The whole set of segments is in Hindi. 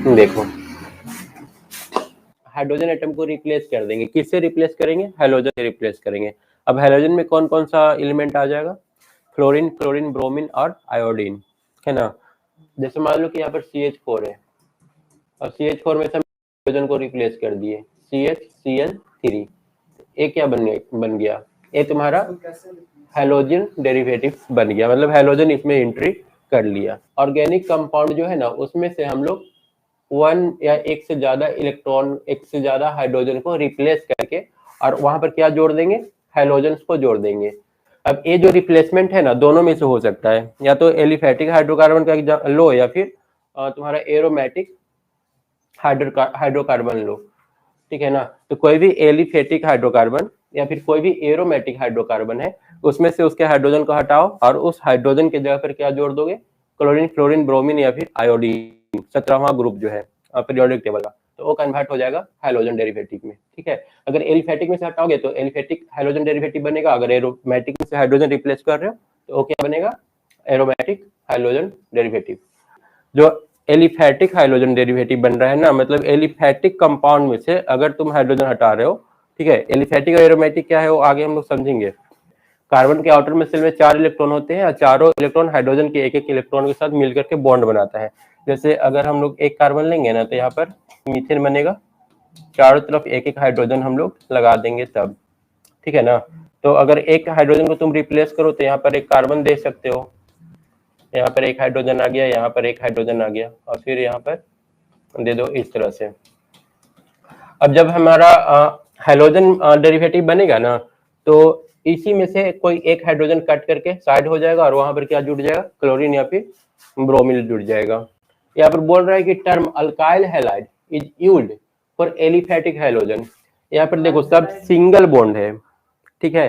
देखो हाइड्रोजन एटम को रिप्लेस कर देंगे, किससे रिप्लेस करेंगे? हेलोजन से रिप्लेस करेंगे। अब हेलोजन में कौन कौन सा एलिमेंट आ जाएगा? फ्लोरीन, क्लोरीन, ब्रोमीन और आयोडीन, है ना। जैसे मान लो कि यहाँ पर CH4 है और CH4 में से हाइड्रोजन को रिप्लेस कर दिए CHCl3, ये क्या बन गया? ये तुम्हारा हेलोजन डेरिवेटिव बन गया, मतलब हेलोजन इसमें एंट्री कर लिया। ऑर्गेनिक कंपाउंड जो है ना, उसमें से हम लोग वन या एक से ज्यादा इलेक्ट्रॉन, एक से ज्यादा हाइड्रोजन को रिप्लेस करके और वहां पर क्या जोड़ देंगे? हेलोजन को जोड़ देंगे। अब ये जो रिप्लेसमेंट है ना, दोनों में से हो सकता है, या तो एलिफेटिक हाइड्रोकार्बन का लो या फिर तुम्हारा एरोमेटिक हाइड्रोकार्बन लो, ठीक है ना। तो कोई भी एलिफेटिक हाइड्रोकार्बन या फिर कोई भी एरोमेटिक हाइड्रोकार्बन है, उसमें से उसके हाइड्रोजन को हटाओ और उस हाइड्रोजन की जगह पर क्या जोड़ दोगे? क्लोरीन, फ्लोरीन, ब्रोमीन या फिर आयोडीन, 17वां ग्रुप जो है पीरियोडिक टेबल का, तो वो कन्वर्ट हो जाएगा हेलोजन डेरिवेटिव में, ठीक है। अगर एलिफेटिक में से हटाओगे तो एलिफेटिक हेलोजन डेरिवेटिव बनेगा। अगर एरोमेटिक में से हाइड्रोजन रिप्लेस कर रहे हो तो वो क्या बनेगा? Aromatic hydrogen derivative. जो एलिफेटिक हाइड्रोजन डेरिवेटिव बन रहा है ना, मतलब एलिफेटिक कंपाउंड में से अगर तुम हाइड्रोजन हटा रहे हो, ठीक है। एलिफेटिक और एरोमेटिक क्या है वो आगे हम लोग समझेंगे। कार्बन के आउटर में सेल में 4 इलेक्ट्रॉन होते हैं और चारों इलेक्ट्रॉन हाइड्रोजन के एक एक इलेक्ट्रॉन के साथ मिलकर के बॉन्ड बनाता है। जैसे अगर हम लोग एक कार्बन लेंगे ना, तो यहाँ पर मीथेन बनेगा, चारों तरफ एक एक हाइड्रोजन हम लोग लगा देंगे तब, ठीक है ना। तो अगर एक हाइड्रोजन को तुम रिप्लेस करो तो यहाँ पर एक कार्बन दे सकते हो, यहाँ पर एक हाइड्रोजन आ गया, यहाँ पर एक हाइड्रोजन आ गया और फिर यहाँ पर दे दो इस तरह से। अब जब हमारा हेलोजन डेरिवेटिव बनेगा ना, तो इसी में से कोई एक हाइड्रोजन कट करके साइड हो जाएगा और वहां पर क्या जुड़ जाएगा? क्लोरीन या फिर ब्रोमीन जुड़ जाएगा। यहाँ पर बोल रहा है कि term alkyl halide is used for aliphatic halogen. यहाँ पर देखो सब सिंगल बॉन्ड है, ठीक है।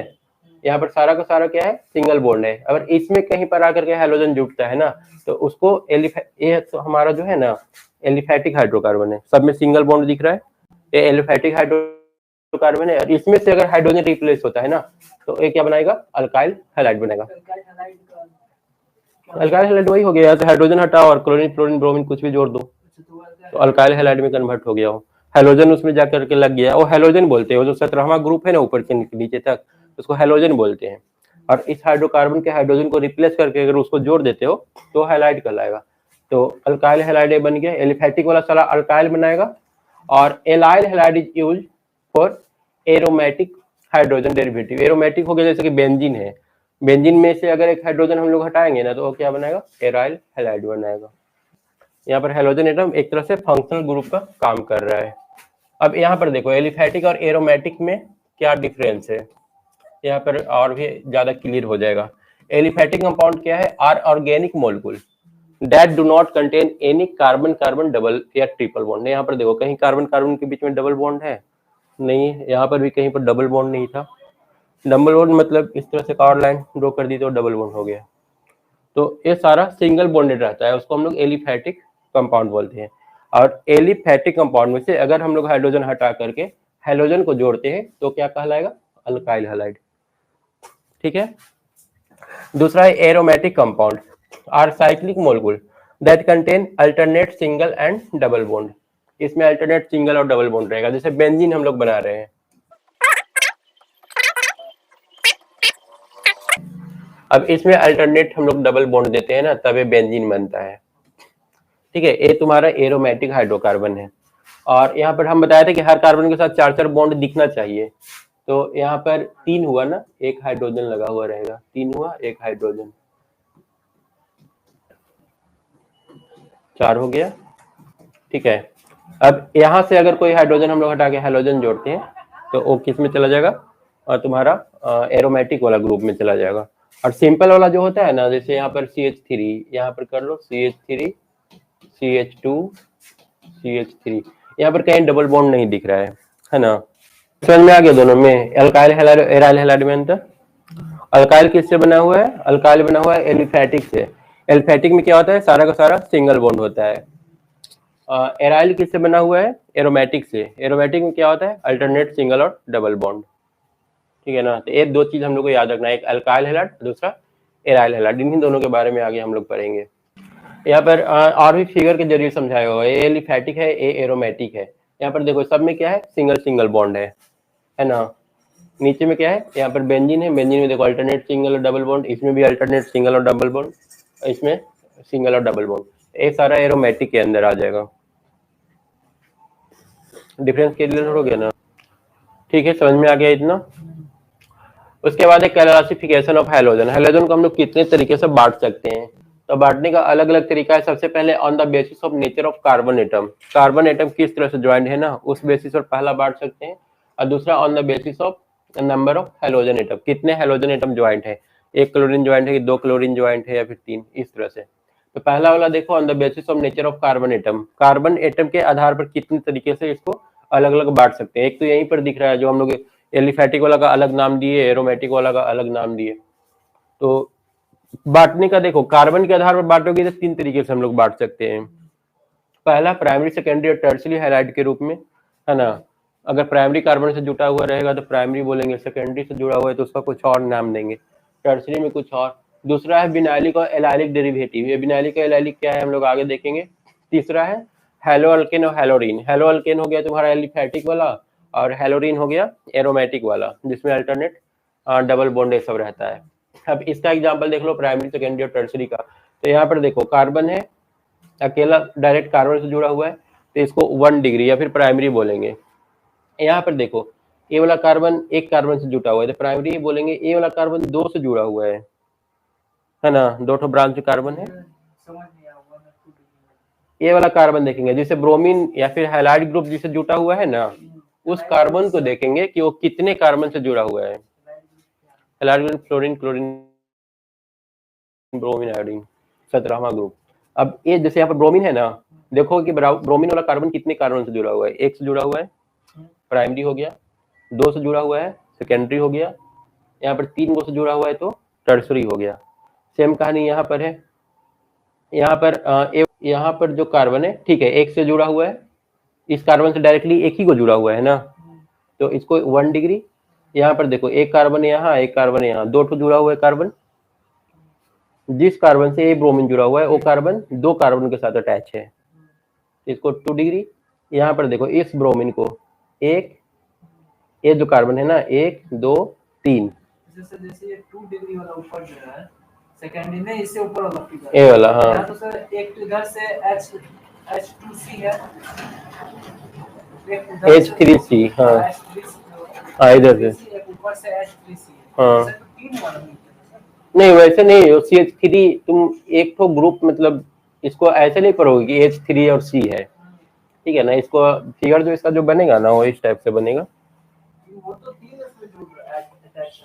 यहाँ पर सारा का सारा क्या है? सिंगल बॉन्ड है। अगर इसमें कहीं पर आकर के हेलोजन जुड़ता है ना, तो उसको ये तो हमारा जो है ना एलिफेटिक हाइड्रोकार्बन है, सब में सिंगल बॉन्ड दिख रहा है, ये एलिफेटिक हाइड्रोकार्बन है। और इसमें से अगर हाइड्रोजन रिप्लेस होता है ना, तो ये क्या बनाएगा? अल्काइल हैलाइड बनेगा। अल्काइल हैलाइड वही हो गया, तो हाइड्रोजन हटाओ और क्लोरीन, फ्लोरीन, ब्रोमीन कुछ भी जोड़ दो तो अल्काइल हैलाइड में कन्वर्ट हो गया हो। हेलोजन उसमें जाकर के लग गया, वो हेलोजन बोलते हैं। वो जो 17वां ग्रुप है ना ऊपर से नीचे तक, उसको हेलोजन बोलते हैं। और इस हाइड्रोकार्बन के हाइड्रोजन को रिप्लेस करके अगर उसको जोड़ देते हो तो हैलाइड कहलाएगा। तो अल्काइल हैलाइड बन गया। एलिफेटिक वाला सारा अल्काइल बनाएगा। और allyl halide is used for aromatic hydrogen derivative. Aromatic हो गया जैसे कि बेंजीन है, बेंजीन में से अगर एक हाइड्रोजन हम लोग हटाएंगे ना, तो वो क्या बनाएगा? एराइल हैलाइड बनाएगा। यहाँ पर हेलोजन एटम एक तरह से फंक्शनल ग्रुप का काम कर रहा है। अब यहाँ पर देखो एलिफेटिक और एरोमेटिक में क्या डिफरेंस है, यहाँ पर और भी ज्यादा क्लियर हो जाएगा। एलिफेटिक कंपाउंड क्या है? Are organic molecule that do not contain any carbon carbon double या ट्रिपल बॉन्ड। यहाँ पर देखो कहीं कार्बन कार्बन के बीच में डबल बॉन्ड है नहीं, यहाँ पर भी कहीं पर डबल बॉन्ड नहीं था। डबल बॉन्ड मतलब इस तरह से कार्ड लाइन ड्रॉ कर दी तो डबल बॉन्ड हो गया। तो ये सारा सिंगल बॉन्डेड रहता है, उसको हम लोग एलिफेटिक कंपाउंड बोलते हैं। और एलिफेटिक कंपाउंड में से अगर हम लोग हाइड्रोजन हटा करके हेलोजन को जोड़ते हैं तो क्या कहलाएगा? अल्काइल हैलाइड, ठीक है। दूसरा है aromatic compound are cyclic molecule that contain alternate single and double bond. इसमें अल्टरनेट सिंगल और डबल बॉन्ड रहेगा, जैसे बेंजीन हम लोग बना रहे हैं। अब इसमें अल्टरनेट हम लोग डबल बॉन्ड देते हैं ना, तब ये बेंजीन बनता है, ठीक है। ये तुम्हारा एरोमेटिक हाइड्रोकार्बन है। और यहाँ पर हम बताया था कि हर कार्बन के साथ 4-4 बॉन्ड दिखना चाहिए। तो यहाँ पर 3 हुआ ना, एक हाइड्रोजन लगा हुआ रहेगा, 3 हुआ, एक हाइड्रोजन, 4 हो गया, ठीक है। अब यहाँ से अगर कोई हाइड्रोजन हम लोग हटा के हेलोजन जोड़ते हैं तो वो किस में चला जाएगा? और तुम्हारा एरोमेटिक वाला ग्रुप में चला जाएगा। और सिंपल वाला जो होता है ना, जैसे यहाँ पर CH3, यहाँ पर कर लो CH3, CH2, CH3, यहाँ पर कहीं डबल बॉन्ड नहीं दिख रहा है ना। समझ में आ गया दोनों में अल्काइल हैलाइड एराइल हैलाइड में अंतर। अल्काइल किससे बना हुआ है? अल्काइल बना हुआ है एलिफेटिक से। एलिफेटिक में क्या होता है? सारा का सारा सिंगल बॉन्ड होता है। एराइल किससे बना हुआ है? एरोमेटिक से। एरोमेटिक में क्या होता है? अल्टरनेट सिंगल और डबल बॉन्ड, ठीक है ना। तो ये 2 चीज हम लोग को याद रखना है, एक अल्काइल हैलाइड, दूसरा एराइल हैलाइड, इन्हीं दोनों के बारे में आगे हम लोग पढ़ेंगे। यहाँ पर और भी फिगर के जरिए समझाया हुआ है। ए एलिफैटिक है, ए एरोमेटिक है। यहाँ पर देखो सब में क्या है, सिंगल सिंगल बॉन्ड है ना। नीचे में क्या है, यहाँ पर बेंजीन है, बेंजीन में देखो अल्टरनेट सिंगल और डबल बॉन्ड, इसमें भी अल्टरनेट सिंगल और डबल बॉन्ड, इसमें सिंगल और डबल बॉन्ड, ये सारा एरोमेटिक के अंदर आ जाएगा। डिफरेंस क्लियर हो गया ना? ठीक है, समझ में आ गया इतना। उसके बाद एक क्लासिफिकेशन ऑफ हैलोजन। हैलोजन को हम लोग कितने तरीके से बांट सकते हैं, तो बांटने का अलग अलग तरीका है। सबसे पहले on the basis of nature of carbon atom, carbon atom किस तरह से ज्वाइंट है ना, उस बेसिस पर पहला बांट सकते हैं। और दूसरा on the basis of number of halogen atom, कितने हैलोजन एटम ज्वाइंट है, 1 क्लोरीन ज्वाइंट है कि 2 क्लोरीन ज्वाइंट है या फिर 3, इस तरह से। तो पहला वाला देखो on the basis of nature of carbon atom, carbon atom के आधार पर कितने तरीके से इसको अलग अलग बांट सकते हैं। एक तो यहीं पर दिख रहा है जो हम लोग एलिफैटिक वाला का अलग नाम दिए, एरोमेटिक वाला का अलग नाम दिए। तो बांटने का देखो, कार्बन के आधार पर बांटोगे तो 3 तरीके से हम लोग बांट सकते हैं। पहला प्राइमरी, सेकेंडरी और टर्शियरी हैलाइड के रूप में, है ना। अगर प्राइमरी कार्बन से जुटा हुआ रहेगा तो प्राइमरी बोलेंगे, सेकेंडरी से जुड़ा हुआ है तो उसका कुछ और नाम देंगे, टर्शियरी में कुछ और। दूसरा है विनाइलिक और एलाइलिक डेरिवेटिव, ये विनाइलिक और एलाइलिक क्या है हम लोग आगे देखेंगे। तीसरा है हेलो अल्केन और हेलोरीन। हेलो अल्केन हो गया तुम्हारा एलिफैटिक वाला, और हेलोरीन हो गया एरोमेटिक वाला, जिसमें अल्टरनेट डबल बॉन्ड ये सब रहता है। अब इसका एग्जांपल देख लो प्राइमरी, सेकेंडरी और टर्शियरी का। तो यहाँ पर देखो कार्बन है, अकेला डायरेक्ट कार्बन से जुड़ा हुआ है तो इसको 1 डिग्री या फिर प्राइमरी बोलेंगे। यहाँ पर देखो ए वाला कार्बन एक कार्बन से जुटा हुआ है तो प्राइमरी बोलेंगे। ए वाला कार्बन 2 से जुड़ा हुआ है ना, 2 ठो ब्रांच कार्बन है। ए वाला कार्बन देखेंगे जिसे ब्रोमीन या फिर हैलाइड ग्रुप जिसे जुटा हुआ है ना, उस कार्बन को देखेंगे कि वो कितने कार्बन से जुड़ा हुआ है। Halide group fluorine, chlorine, bromine, iodine, 17वां ग्रुप। अब ये जैसे यहाँ पर ब्रोमीन है ना, देखो कि ब्रोमीन वाला कार्बन कितने कार्बन से जुड़ा हुआ है। 1 से जुड़ा हुआ है, प्राइमरी हो गया। 2 से जुड़ा हुआ है, सेकेंडरी हो गया। यहाँ पर 3 गो से जुड़ा हुआ है तो टर्शरी हो गया। सेम कहानी यहाँ पर है। यहाँ पर जो कार्बन है, ठीक है, 1 से जुड़ा हुआ है, इस कार्बन से डायरेक्टली एक ही को जुड़ा हुआ है ना, तो इसको 1 डिग्री। यहाँ पर देखो एक कार्बन यहाँ, एक कार्बन यहाँ, 2 ठो जुड़ा हुआ है कार्बन। जिस कार्बन से ए ब्रोमीन जुड़ा हुआ है वो कार्बन 2 कार्बन के साथ अटैच है, इसको 2 डिग्री। यहाँ पर देखो इस ब्रोमीन को एक, ये जो कार्बन है ना 1 2 3, जैसे ये 2 डिग्री वाला ऊपर जो है सेकेंडरी में, इससे ऊपर वाला फिगर ए वाला, हाँ तो सर एक इधर से H2C है, H3C, हाँ इधर से, एक ऊपर से H3C, हाँ तो 3 वाला नहीं वैसे नहीं, CH3 तुम एक तो ग्रुप मतलब इसको ऐसे नहीं पढ़ोगे कि H3 और C है, ठीक है ना। इसको फिगर जो इसका जो बनेगा ना वो इस टाइप से बनेगा। वो तो 3 इसमें जुड़ अटैच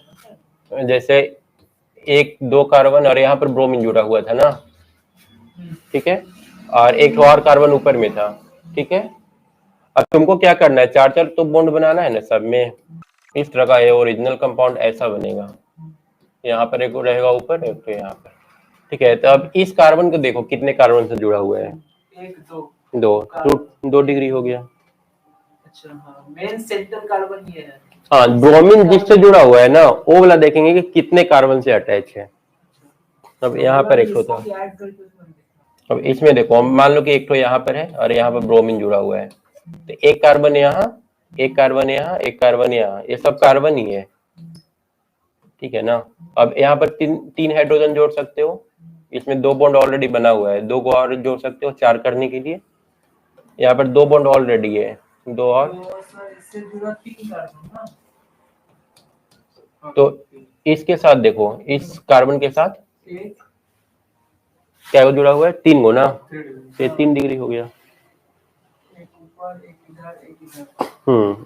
है, जैसे 1 2 कार्बन और यहाँ पर ब्रोमीन जुड़ा हुआ था ना, ठीक है, और एक और कार्बन ऊपर में था, ठीक है। अब तुमको क्या करना है, 4 तो बॉन्ड बनाना है ना सब में, इस तरह का ये ओरिजिनल कंपाउंड ऐसा बनेगा। यहाँ पर एक रहेगा ऊपर, एक तो यहाँ पर, ठीक है। तो अब इस कार्बन को देखो कितने कार्बन से जुड़ा हुआ है, 1 2 डिग्री हो गया। अच्छा हाँ, मेन सेंटर कार्बन ये है। हाँ, ब्रोमीन जिससे जुड़ा हुआ है ना वो वाला देखेंगे कि कितने कार्बन से अटैच है। अब यहाँ पर एक होता है, अब इसमें देखो मान लो कि एक तो यहाँ पर है और यहाँ पर ब्रोमीन जुड़ा हुआ है, तो एक कार्बन यहाँ, एक कार्बन यहाँ, एक कार्बन यहाँ, ये सब कार्बन ही है, ठीक है ना। अब यहाँ पर 3 हाइड्रोजन जोड़ सकते हो, इसमें 2 बॉन्ड ऑलरेडी बना हुआ है, 2 को और जोड़ सकते हो 4 करने के लिए। यहाँ पर 2 बॉन्ड ऑलरेडी है, 2 और, तो इसके साथ देखो इस कार्बन के साथ क्या जुड़ा हुआ है, 3 गो ना, ये 3 डिग्री हो गया।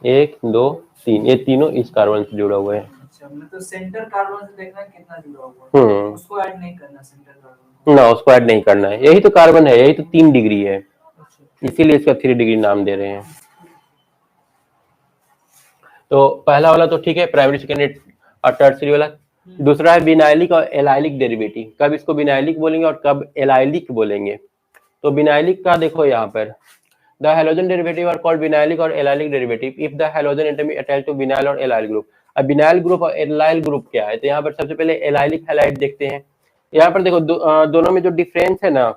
1 2 3, ये तीनों इस कार्बन से जुड़ा हुआ है। तो सेंटर कार्बन से देखना कितना जुड़ा हुआ है, उसको ऐड नहीं करना, सेंटर कार्बन ना उसको ऐड नहीं करना है, यही तो कार्बन है, यही तो 3 डिग्री है, इसीलिए इसका 3 डिग्री नाम दे रहे हैं। तो पहला वाला तो ठीक है, प्राइमरी, सेकेंडरी और टर्शियरी वाला। दूसरा है विनाइलिक और एलाइलिक डेरिवेटिव, कब इसको विनाइलिक बोलेंगे और कब एलाइलिक बोलेंगे। तो विनाइलिक का देखो यहाँ पर the halogen derivative are called vinylic और allylic derivative if the halogen atom is attached to vinyl और एलाइल ग्रुप। अब विनाइल ग्रुप और एलाइल ग्रुप क्या है, तो यहाँ पर सबसे पहले एलाइलिक हैलाइड देखते हैं। यहाँ पर देखो दोनों में जो डिफरेंस है ना,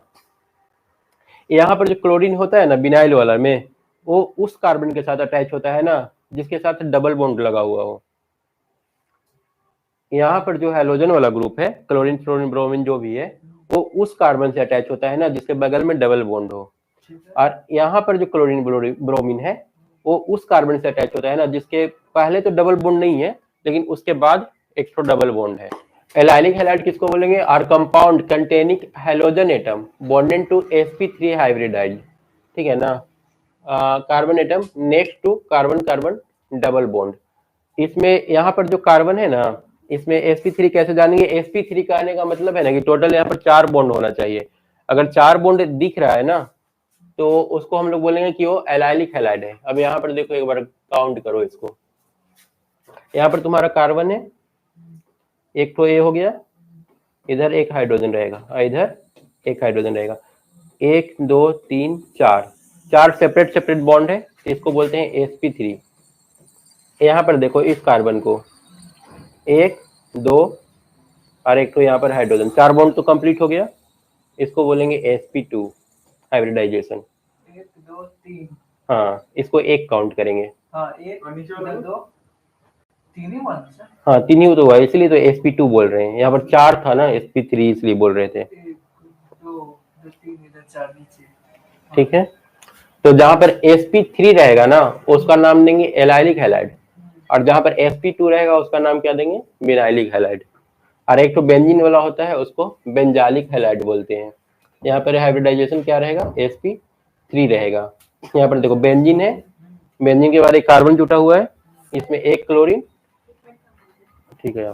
यहाँ पर जो क्लोरीन होता है ना बिनाइल वाला में, वो उस कार्बन के साथ अटैच होता है ना जिसके साथ डबल बॉन्ड लगा हुआ हो। यहाँ पर जो हैलोजन वाला ग्रुप है, क्लोरीन फ्लोरीन ब्रोमीन जो भी है, वो उस कार्बन से अटैच होता है ना जिसके बगल में डबल बॉन्ड हो। और यहाँ पर जो क्लोरीन ब्रोमीन है वो उस कार्बन से अटैच होता है ना जिसके पहले तो डबल बॉन्ड नहीं है लेकिन उसके बाद एक तो डबल बॉन्ड है। एलाइलिक हैलाइड किसको बोलेंगे? Are compound containing halogen atom bonded to sp3 hybridize, ठीक है ना। Carbon atom next to carbon carbon double bond. इसमें यहाँ पर जो कार्बन है ना, इसमें sp3 कैसे जानेंगे? sp3 का आने का मतलब है ना कि टोटल यहाँ पर 4 बॉन्ड होना चाहिए। अगर 4 बॉन्ड दिख रहा है ना तो उसको हम लोग बोलेंगे कि वो एलाइलिक हैलाइड है। अब यहाँ पर देखो एक बार काउंट करो इसको। यहाँ पर तुम्हारा कार्बन है, एक तो ए हो गया, इधर एक हाइड्रोजन रहेगा और इधर एक हाइड्रोजन रहेगा। 1 2 3 4 सेपरेट सेपरेट बॉन्ड है, इसको बोलते हैं sp3। यहाँ पर देखो इस कार्बन को 1 2 और एक तो यहाँ पर हाइड्रोजन, 4 बॉन्ड तो कंप्लीट हो गया। इसको बोलेंगे sp2 हाइब्रिडाइजेशन। 1 2 3, हाँ, इसको एक काउंट करेंगे। हाँ 1 2 3 ही वन सर। हाँ 3 ही तो हुआ, इसलिए तो sp2 बोल रहे हैं। यहाँ पर 4 था ना, sp3 इसलिए बोल रहे थे। 1 2 3 इधर 4 नीचे, ठीक है, तो जहां पर sp3 रहेगा ना उसका नाम देंगे एलाइलिक हैलाइड, और जहां पर sp2 रहेगा उसका नाम क्या देंगे? Vinylic halide. और एक तो बेंजीन वाला होता है उसको बेंजालिक हैलाइड बोलते हैं। यहाँ पर हाइब्रिडाइजेशन क्या रहेगा? sp3 रहेगा। यहाँ पर देखो बेंजीन है, बेंजीन के बाद एक कार्बन जुटा हुआ है, इसमें एक क्लोरीन, ठीक है,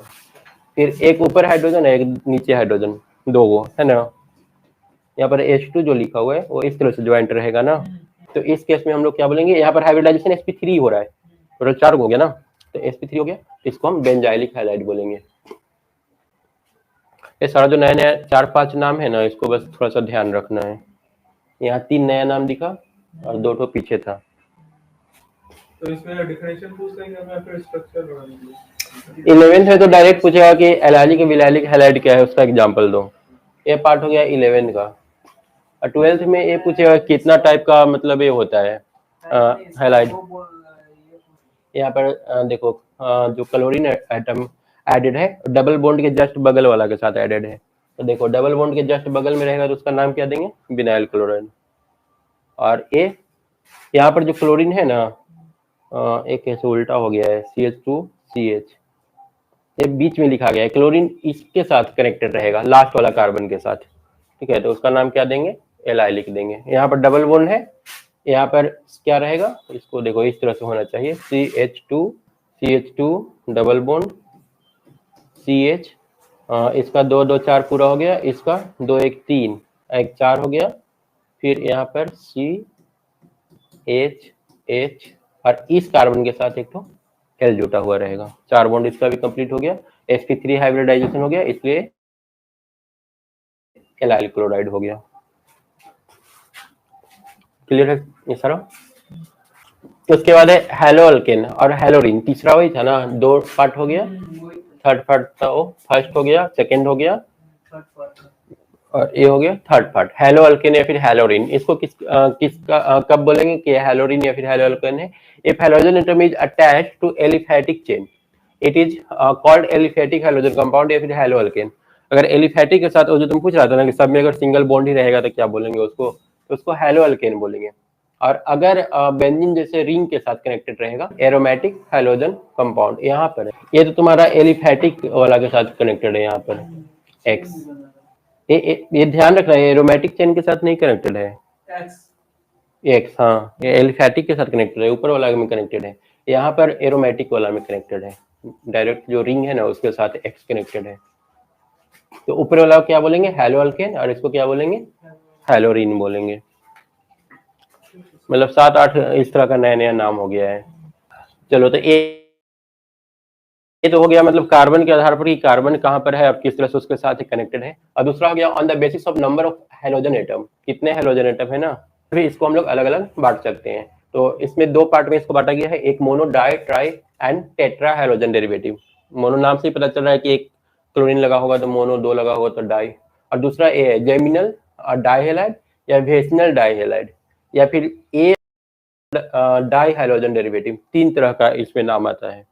फिर एक ऊपर हाइड्रोजन है एक नीचे हाइड्रोजन, दो वो है ना। यहाँ पर H2 जो लिखा हुआ है वो इस तरह से ज्वाइंट रहेगा ना, तो इस केस में हम लोग क्या बोलेंगे? यहाँ पर हाइब्रिडाइजेशन sp3 हो रहा है, टोटल 4 हो गया ना, तो sp3 हो गया, इसको हम बेंजाइलिक हैलाइड बोलेंगे। ये सारा जो नया नया 4-5 नाम है ना, इसको बस थोड़ा सा ध्यान रखना है। यहाँ 3 नया नाम दिखा और 2 तो पीछे था। तो इसमें डिफरेंशियल पूछ लेंगे या फिर स्ट्रक्चर बनाएंगे? 11th में तो डायरेक्ट पूछेगा कि एलाइलिक बिनाइलिक हैलाइड क्या है, उसका एग्जांपल दो। ये पार्ट हो गया 11 का। और 12th में ये पूछेगा कितना टाइप का मतलब ये होता है हैलाइड। यहाँ पर देखो जो क्लोरीन एटम एडेड है डबल बॉन्ड के जस्ट बगल वाला के साथ एडेड है, तो देखो डबल बॉन्ड के जस्ट बगल में रहेगा तो उसका नाम क्या देंगे? Vinyl chloride. और ये यहाँ पर जो क्लोरीन है ना, एक ऐसे उल्टा हो गया है, CH2CH, ये बीच में लिखा गया है, क्लोरीन इसके साथ कनेक्टेड रहेगा लास्ट वाला कार्बन के साथ, ठीक है, तो उसका नाम क्या देंगे? एलाइलिक देंगे। यहाँ पर डबल बॉन्ड है, यहाँ पर क्या रहेगा? इसको देखो इस तरह से होना चाहिए, CH2 डबल बॉन्ड CH, इसका 2 2 4 पूरा हो गया, इसका 2 1 3 1 4 हो गया, फिर यहाँ पर CH और इस कार्बन के साथ एक तो L जुटा हुआ रहेगा, 4 बॉन्ड इसका भी कंप्लीट हो गया, sp3 हाइब्रिडाइजेशन हो गया, इसलिए एलाइल क्लोराइड हो गया। क्लियर है ये सारा? उसके बाद है हैलो अल्केन और हैलोरिन, तीसरा वही था ना, 2 पार्ट हो गया, थर्ड पार्ट था वो, फर्स्ट हो गया, सेकंड हो गया और ये हो गया थर्ड पार्ट। हैलो अल्केन या फिर हैलोरिन, इसको किसका कब बोलेंगे कि हैलोरिन या फिर हैलो अल्केन है? If halogen atom is attached to aliphatic chain it is called aliphatic halogen compound या फिर हैलो अल्केन। अगर एलिफैटिक के साथ, वो जो तुम पूछ रहा था ना कि सब में अगर सिंगल बॉन्ड ही रहेगा तो क्या बोलेंगे उसको? तो उसको हैलो अल्केन बोलेंगे। और अगर बेंजीन जैसे रिंग के साथ कनेक्टेड रहेगा एरोमेटिक हैलोजन कंपाउंड। यहाँ पर ये तो तुम्हारा एलिफैटिक वाला के साथ कनेक्टेड है, यहाँ पर X, ये ध्यान रखना है एरोमेटिक चेन के साथ नहीं कनेक्टेड है, X, हाँ, ये एलिफैटिक के साथ कनेक्टेड है, ऊपर वाला में कनेक्टेड है, यहाँ पर एरोमेटिक वाला में कनेक्टेड है, डायरेक्ट जो रिंग है ना उसके साथ X कनेक्टेड है। तो ऊपर वाला क्या बोलेंगे? हैलो अल्केन, और इसको क्या बोलेंगे? हैलोरिन बोलेंगे। मतलब 7-8 इस तरह का नया नया नाम हो गया है। चलो, तो ये तो हो गया मतलब कार्बन के आधार पर कि कार्बन कहाँ पर है, अब किस तरह से उसके साथ कनेक्टेड है। और दूसरा हो गया on the basis of number of halogen atom, कितने हैलोजन एटम है ना, फिर इसको हम लोग अलग अलग बांट सकते हैं। तो इसमें 2 पार्ट में इसको बांटा गया है, एक mono, di, tri and tetra halogen derivative. Mono नाम से ही पता चल रहा है कि एक क्लोरीन लगा होगा तो मोनो, 2 लगा होगा तो डाई। और दूसरा ए है जेमिनल डाइहेलाइड या वेसिनल डाइहेलाइड या फिर ए डाई हाइड्रोजन डेरिवेटिव। 3 तरह का इसमें नाम आता है,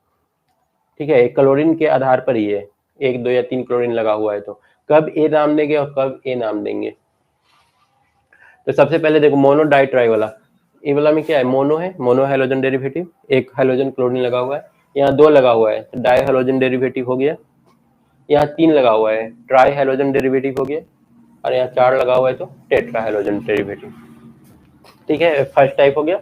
ठीक है। एक क्लोरीन के आधार पर ही है, 1, 2 या 3 क्लोरीन लगा हुआ है तो कब ए नाम देंगे और कब ए नाम देंगे। तो सबसे पहले देखो मोनो डाई ट्राई वाला, ये वाला में क्या है, मोनो है, मोनो हाइड्रोजन डेरिवेटिव, एक हाइड्रोजन क्लोरीन लगा हुआ है। यहाँ 2 लगा हुआ है तो डाई हाइड्रोजन डेरिवेटिव हो गया। यहाँ 3 लगा हुआ है ट्राई हाइड्रोजन डेरिवेटिव हो गया। और यहाँ 4 लगा हुआ है तो टेट्रा हाइड्रोजन डेरिवेटिव, ठीक है। फर्स्ट टाइप हो गया।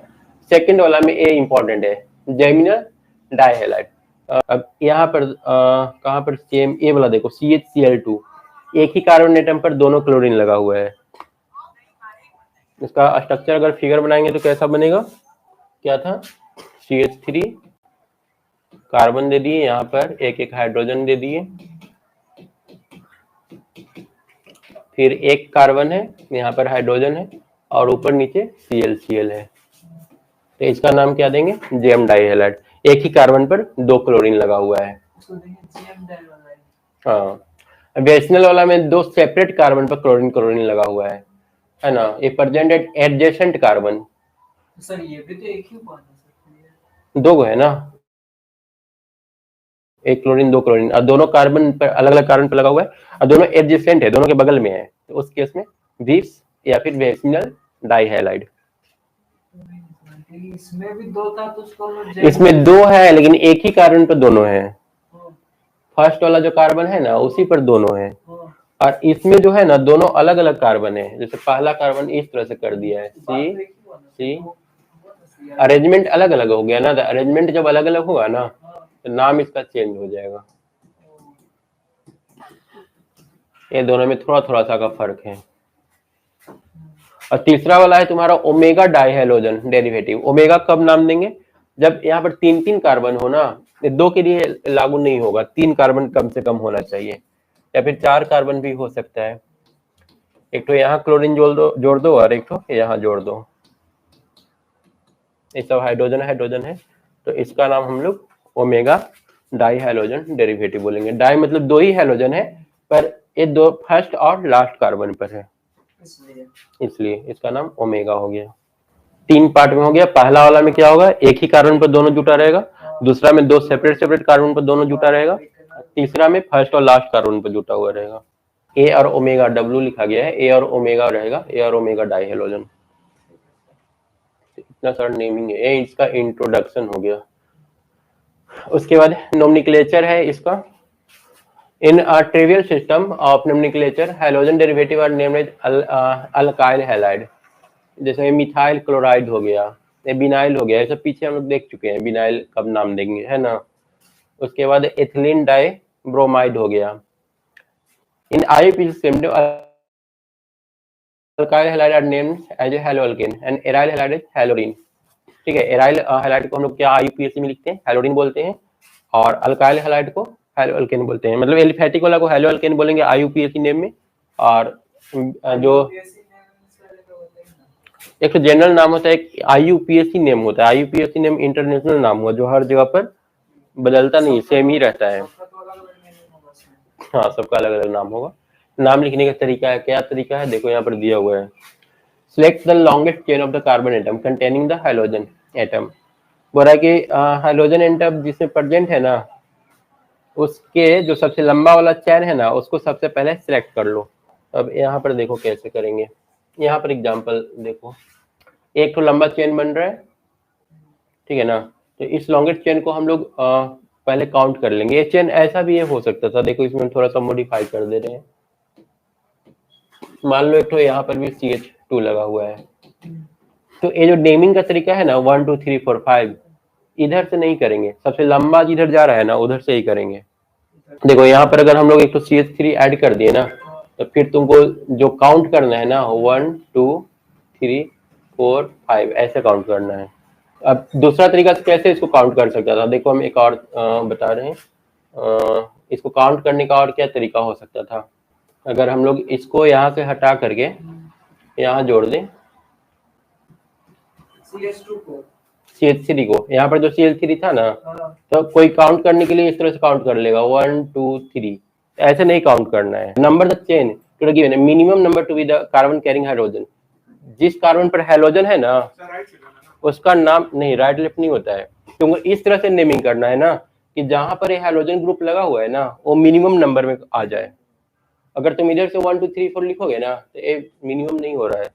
सेकंड वाला में ए इंपॉर्टेंट है, जेमिनल डाइहेलाइड। अब यहाँ पर कहाँ पर सेम ए वाला देखो CHCl2, एक ही कार्बन एटम पर दोनों क्लोरीन लगा हुआ है। इसका स्ट्रक्चर अगर फिगर बनाएंगे तो कैसा बनेगा, क्या था, CH3 कार्बन दे दिए, यहाँ पर एक एक हाइड्रोजन दे दिए, फिर एक कार्बन है, यहाँ पर हाइड्रोजन है और ऊपर नीचे ClCl है। तो इसका नाम क्या देंगे, जेम डाइहेलाइड। एक ही कार्बन पर 2 क्लोरीन लगा हुआ है। हाँ, वेसिनल वाला में 2 सेपरेट कार्बन पर क्लोरीन लगा हुआ है ना। ये present at adjacent carbon. Sir ये भी तो एक ही बॉन्ड है सर, 2 है ना, एक क्लोरीन 2 क्लोरीन, और दोनों कार्बन पर अलग अलग कार्बन पर लगा हुआ है और दोनों एडजेसेंट है, दोनों के बगल में है। तो उस केस में विस या फिर वेसिनल डाइहेलाइड। इसमें भी 2 था तो उसको इसमें 2 है लेकिन एक ही कार्बन पर दोनों है। फर्स्ट वाला जो कार्बन है ना उसी पर दोनों है, और इसमें जो है ना दोनों अलग अलग कार्बन है। जैसे पहला कार्बन इस तरह से कर दिया है सी, अरेंजमेंट अलग अलग हो गया ना। तो अरेंजमेंट जब अलग अलग होगा ना तो नाम इसका चेंज हो जाएगा। ये दोनों में थोड़ा थोड़ा सा का फर्क है। और तीसरा वाला है तुम्हारा ओमेगा डाइहेलोजन डेरिवेटिव। ओमेगा कब नाम देंगे, जब यहाँ पर 3 कार्बन हो ना, 2 के लिए लागू नहीं होगा, 3 कार्बन कम से कम होना चाहिए, या फिर 4 कार्बन भी हो सकता है। एक तो यहाँ क्लोरीन जोड़ दो और एक तो यहाँ जोड़ दो, ये सब हाइड्रोजन है। तो इसका नाम हम लोग ओमेगा डाइहेलोजन डेरिवेटिव बोलेंगे। डाई मतलब 2 ही हाइड्रोजन है, पर ये 2 फर्स्ट और लास्ट कार्बन पर है, इसलिए इसका नाम ओमेगा हो गया। 3 पार्ट में हो गया। पहला वाला में क्या होगा, एक ही कार्बन पर दोनों जुटा रहेगा। दूसरा में 2 सेपरेट कार्बन पर दोनों जुटा रहेगा। तीसरा में फर्स्ट और लास्ट कार्बन पर जुटा हुआ रहेगा। ए और ओमेगा, W लिखा गया है, ए और ओमेगा रहेगा, ए और ओमेगा डाइहेलोजन। इतना सारा नेमिंग है, ये इसका इंट्रोडक्शन हो गया। उसके बाद नोमेनक्लेचर है इसका। In a trivial system of nomenclature, halogen derivative are named as alkyl halide। जैसे मिथाइल क्लोराइड हो गया, ये बिनाइल हो गया, ये सब पीछे हम लोग देख चुके हैं, बिनाइल कब नाम देंगे, है ना। उसके बाद एथिलीन डाई ब्रोमाइड हो गया। इन IUPAC system, alkyl halide are named as a haloalkane and aryl halide is halorine। ठीक है, एराइल हैलाइड को हम लोग क्या IUPAC में लिखते हैं, हेलोरीन बोलते हैं, और अल्काइल हैलाइड को हैलोअल्केन बोलते हैं। मतलब एलिफेटिक वाला को हैलोअल्केन बोलेंगे IUPAC नेम में, और जो एक तो जनरल नाम होता है, एक IUPAC नेम होता है। IUPAC नेम इंटरनेशनल नाम हुआ जो हर जगह पर बदलता नहीं, सेम ही रहता है। हाँ, सबका अलग अलग नाम होगा। नाम लिखने का तरीका है, क्या तरीका है देखो यहाँ पर दिया हुआ है। Select the longest chain of the carbon atom containing the halogen atom। बोल रहा है कि हाइड्रोजन एटम जिसमें प्रेजेंट है ना, उसके जो सबसे लंबा वाला चेन है ना, उसको सबसे पहले सिलेक्ट कर लो। अब यहाँ पर देखो कैसे करेंगे। यहाँ पर एग्जांपल देखो, एक तो लंबा चेन बन रहा है, ठीक है ना। तो इस लॉन्गेस्ट चेन को हम लोग पहले काउंट कर लेंगे। ये चेन ऐसा भी ये हो सकता था, देखो इसमें थोड़ा सा मॉडिफाई कर दे रहे हैं। मान लो एक तो यहाँ पर भी CH2 लगा हुआ है, तो ये जो नेमिंग का तरीका है ना 1 2 3 4 5, इधर से नहीं करेंगे, सबसे लंबा जिधर जा रहा है ना उधर से ही करेंगे। देखो यहाँ पर अगर हम लोग एक तो CH3 ऐड कर दिए ना, तो फिर तुमको जो काउंट करना है ना 1 2 3 4 5 ऐसे काउंट करना है। अब दूसरा तरीका से कैसे इसको काउंट कर सकता था, देखो हम एक और बता रहे हैं। इसको काउंट करने का और क्या तरीका हो सकता था, अगर हम लोग इसको यहाँ से हटा करके यहाँ जोड़ दें CH3 को, यहाँ पर जो CH3 था ना, तो कोई काउंट करने के लिए इस तरह से काउंट कर लेगा 1 2 3, ऐसे नहीं काउंट करना है। Number the chain to given minimum number to be the carbon carrying hydrogen. जिस कार्बन पर हाइड्रोजन है ना उसका नाम नहीं, राइट लेफ्ट नहीं होता है। तुमको इस तरह से नेमिंग करना है ना कि जहां पर ये हाइड्रोजन ग्रुप लगा हुआ है ना वो मिनिमम नंबर में आ जाए। अगर तुम इधर से 1 2 3 4 लिखोगे ना तो ये मिनिमम नहीं हो रहा है,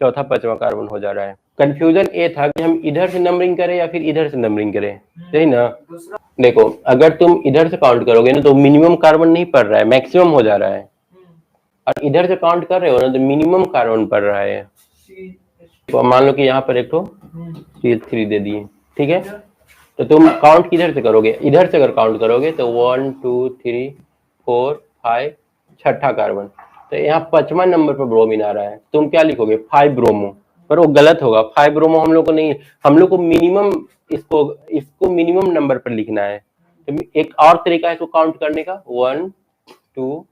चौथा पांचवा कार्बन हो जा रहा है। कंफ्यूजन ये था कि हम इधर से नंबरिंग करें या फिर इधर से नंबरिंग करें, सही ना। देखो अगर तुम इधर से काउंट करोगे ना तो मिनिमम कार्बन नहीं पड़ रहा है, मैक्सिमम हो जा रहा है। और इधर से काउंट कर रहे हो ना तो मिनिमम कार्बन पड़ रहा है। तो मान लो कि यहाँ पर एक तो CH3 दे दिए, ठीक है। तो तुम काउंट किधर से करोगे, इधर से अगर काउंट करोगे तो 1 2 3 4 5 छठा कार्बन। तो यहाँ 55 नंबर पर ब्रोमीन आ रहा है, तुम क्या लिखोगे 5 ब्रोमो, पर वो गलत होगा। 5 ब्रोमो हम लोग को नहीं, हम लोग को मिनिमम इसको मिनिमम नंबर पर लिखना है। तो एक और तरीका है इसको काउंट करने का, 1 2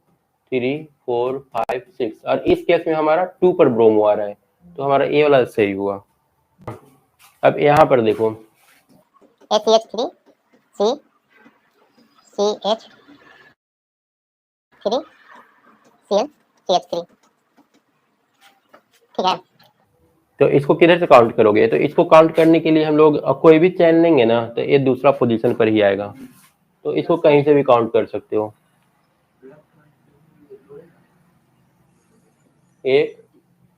3 4 5 6, और इस केस में हमारा 2 पर ब्रोमो आ रहा है, तो हमारा ए वाला सही हुआ। अब यहाँ पर देखो ACH3 C CH3 Cl CH3, ठीक है। तो इसको किधर से काउंट करोगे, तो इसको काउंट करने के लिए हम लोग कोई भी चेन लेंगे ना तो ये दूसरा पोजीशन पर ही आएगा, तो इसको कहीं से भी काउंट कर सकते हो। 1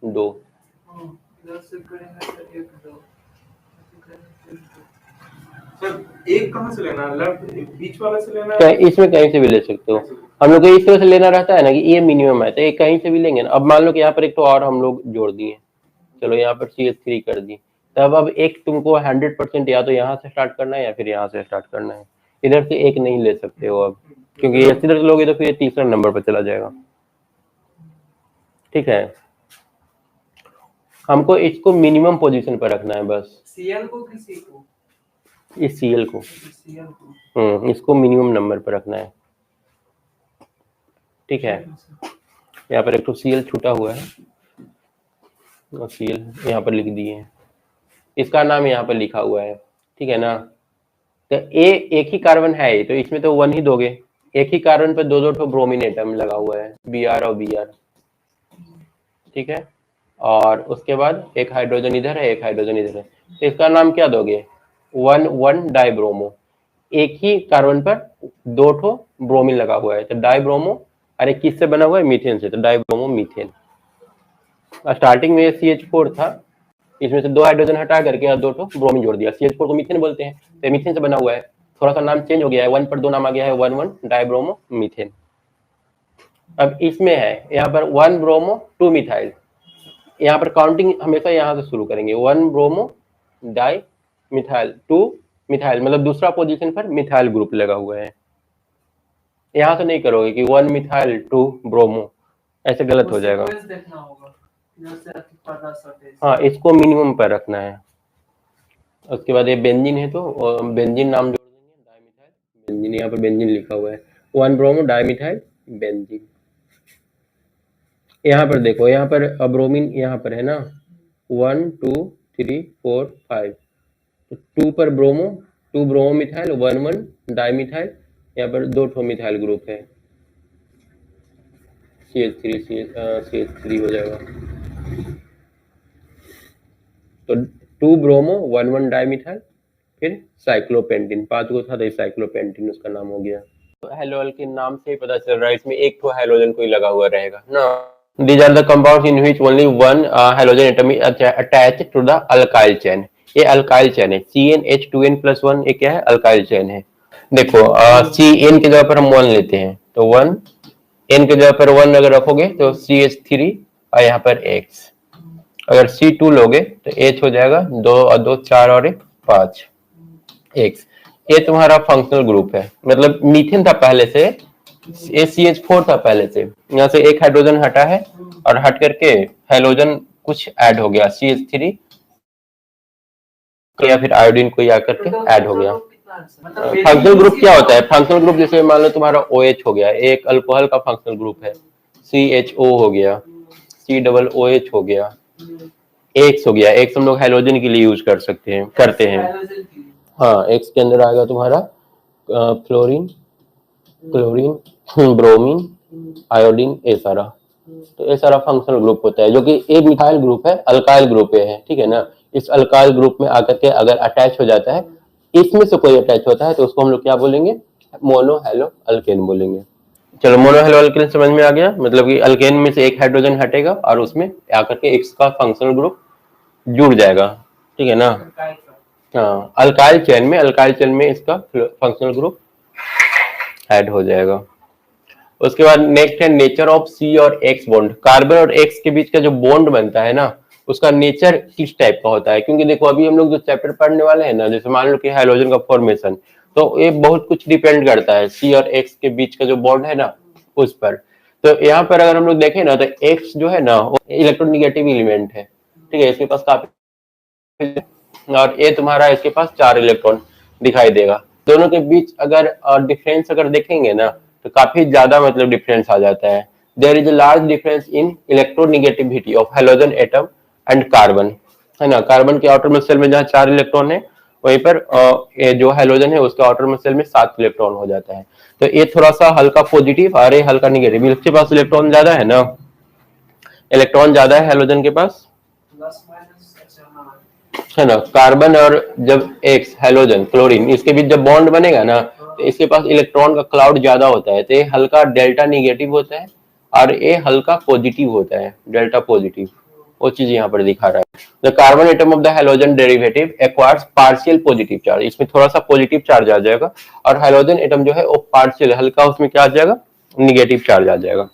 2 सर एक कहाँ से लेना है, लेफ्ट बीच वाला से लेना क्या है? इसमें कहीं से भी ले सकते हो। हम लोग को इस तरह से लेना रहता है ना कि ये मिनिमम है, तो ये कहीं से भी लेंगे ना। अब मान लो कि यहाँ पर एक तो और हम लोग जोड़ दिए, चलो यहाँ पर CH3 कर दी, तब अब एक तुमको 100% या तो यहाँ से स्टार्ट करना है या फिर यहाँ से स्टार्ट करना है। इधर से एक नहीं ले सकते हो अब, क्योंकि इधर से लोगे तो फिर ये तीसरा नंबर पर चला जाएगा, ठीक है। हमको इसको मिनिमम पोजीशन पर रखना है बस, Cl को कि C को? इस Cl को, Cl को। इसको मिनिमम नंबर पर रखना है, ठीक है। यहाँ पर एक तो Cl छूटा हुआ है और Cl यहाँ पर लिख दिए हैं, इसका नाम यहाँ पर लिखा हुआ है, ठीक है ना। तो एक ही कार्बन है तो इसमें तो 1 ही दोगे। एक ही कार्बन पर दो ठो ब्रोमीन एटम लगा हुआ है, Br और Br, ठीक है। और उसके बाद एक हाइड्रोजन इधर है, एक हाइड्रोजन इधर है, तो इसका नाम क्या दोगे 1,1 डाइब्रोमो। एक ही कार्बन पर दो ठो ब्रोमीन लगा हुआ है तो डाइब्रोमो, और एक किससे बना हुआ है मीथेन से, तो डाइब्रोमो मीथेन। स्टार्टिंग में CH4 था, इसमें से 2 हाइड्रोजन हटा करके और 2 ठो ब्रोमीन जोड़ दिया, CH4 को मीथेन बोलते हैं, तो मीथेन से बना हुआ है। थोड़ा सा नाम चेंज हो गया है, 1 पर 2 नाम आ गया है, 1,1 डाइब्रोमो मीथेन। अब इसमें है यहाँ पर 1 ब्रोमो 2 मिथाइल, यहाँ पर काउंटिंग हमेशा यहाँ से शुरू करेंगे, 1 ब्रोमो डाई मिथाइल 2 मिथाइल, मतलब दूसरा पोजीशन पर मिथाइल ग्रुप लगा हुआ है। यहाँ से नहीं करोगे कि 1 मिथाइल 2 ब्रोमो, ऐसे गलत हो जाएगा। देखना होगा, हाँ, इसको मिनिमम पर रखना है। उसके बाद ये बेंजीन है तो बेंजीन नाम जोड़ देंगे, डाइमिथाइल बेंजीन, यहाँ पर बेंजीन लिखा हुआ है, 1 ब्रोमो डाइमिथाइल बेंजीन। यहाँ पर देखो, यहाँ पर ब्रोमीन यहाँ पर है ना 1 2 3 4 5, तो 2 पर ब्रोमो, 2 ब्रोमो मिथाइल, 1,1 डाइमिथाइल, यहाँ पर 2 ठो मिथाइल ग्रुप है, CH3 हो जाएगा। तो 2 ब्रोमो 1,1 डाइमिथाइल, फिर साइक्लोपेंटीन, 5 गो था तो साइक्लोपेंटीन उसका नाम हो गया। तो हेलोल के नाम से ही पता चल रहा है इसमें एक तो हाइड्रोजन कोई लगा हुआ रहेगा ना। These are the compounds in which only one halogen atom is attached to the alkyl chain. ये alkyl chain है, CnH2n+1 ये क्या है, alkyl chain है। देखो Cn की जगह पर हम 1 लेते हैं, तो 1 n की जगह पर 1 अगर रखोगे तो CH3 और यहाँ पर X। अगर C2 लोगे तो H हो जाएगा, 2 और 2 4 और 1 5 X। ये तुम्हारा फंक्शनल ग्रुप है, मतलब मीथेन था पहले से, CH4 था पहले से, यहाँ से एक हाइड्रोजन हटा है और हट करके हाइड्रोजन कुछ ऐड हो गया, CH3 या फिर आयोडीन कोई आकर के ऐड हो गया। फंक्शनल ग्रुप क्या होता है, फंक्शनल ग्रुप जैसे मान लो तुम्हारा OH हो गया, एक अल्कोहल का फंक्शनल ग्रुप है, CHO हो गया, COOH हो गया, X हो गया। X हम लोग हाइड्रोजन के लिए यूज कर सकते हैं, करते हैं। हाँ, X के अंदर आएगा तुम्हारा फ्लोरीन, क्लोरीन, ब्रोमीन, आयोडीन, ये सारा। तो ये सारा फंक्शनल ग्रुप होता है, जो कि एक मिथाइल ग्रुप है, अल्काइल ग्रुप है, ठीक है ना। इस अल्काइल ग्रुप में आकर के अगर अटैच हो जाता है, इसमें से कोई अटैच होता है, तो उसको हम लोग क्या बोलेंगे, मोनो हेलो अल्केन बोलेंगे। चलो, मोनो हेलो अल्केन समझ में आ गया, मतलब कि अल्केन में से एक हाइड्रोजन हटेगा और उसमें आकर के एक्स का फंक्शनल ग्रुप जुड़ जाएगा, ठीक है ना। हाँ, अल्काइल चेन में इसका फंक्शनल ग्रुप ऐड हो जाएगा। उसके बाद नेक्स्ट है नेचर ऑफ सी और एक्स बॉन्ड। कार्बन और एक्स के बीच का जो बॉन्ड बनता है ना, उसका नेचर किस टाइप का होता है। क्योंकि देखो, अभी हम लोग जो चैप्टर पढ़ने वाले हैं ना, जैसे मान लो कि हाइड्रोजन का फॉर्मेशन, तो ये बहुत कुछ डिपेंड करता है सी और एक्स के बीच का जो बॉन्ड है ना, उस पर। तो यहाँ पर अगर हम लोग देखें ना, तो एक्स जो है ना, वो इलेक्ट्रोनेगेटिव एलिमेंट है, ठीक है। इसके पास काफी, और ये तुम्हारा, इसके पास 4 इलेक्ट्रॉन दिखाई देगा। दोनों के बीच अगर डिफरेंस अगर देखेंगे ना, तो काफी ज्यादा मतलब डिफरेंस आ जाता है। There is a large difference in electronegativity of halogen atom and carbon, है ना। कार्बन के आउटर शेल में जहाँ 4 इलेक्ट्रॉन है, वहीं पर ये जो हैलोजन है उसके आउटर शेल में 7 इलेक्ट्रॉन हो जाता है। तो ये थोड़ा सा हल्का पॉजिटिव और ये हल्का निगेटिव। इसके पास इलेक्ट्रॉन ज्यादा है ना, इलेक्ट्रॉन ज्यादा है हैलोजन के पास, है ना। कार्बन और जब एक्स हैलोजन क्लोरीन, इसके बीच जब बॉन्ड बनेगा ना, तो इसके पास इलेक्ट्रॉन का क्लाउड ज्यादा होता है, तो ये हल्का डेल्टा निगेटिव होता है और ये हल्का पॉजिटिव होता है, डेल्टा पॉजिटिव। वो चीज यहाँ पर दिखा रहा है। The carbon atom of the halogen derivative acquires partial positive charge, इसमें थोड़ा सा पॉजिटिव चार्ज आ जाएगा, और हैलोजन एटम जो है वो पार्शियल, हल्का उसमें क्या आ जाएगा, निगेटिव चार्ज आ जाएगा।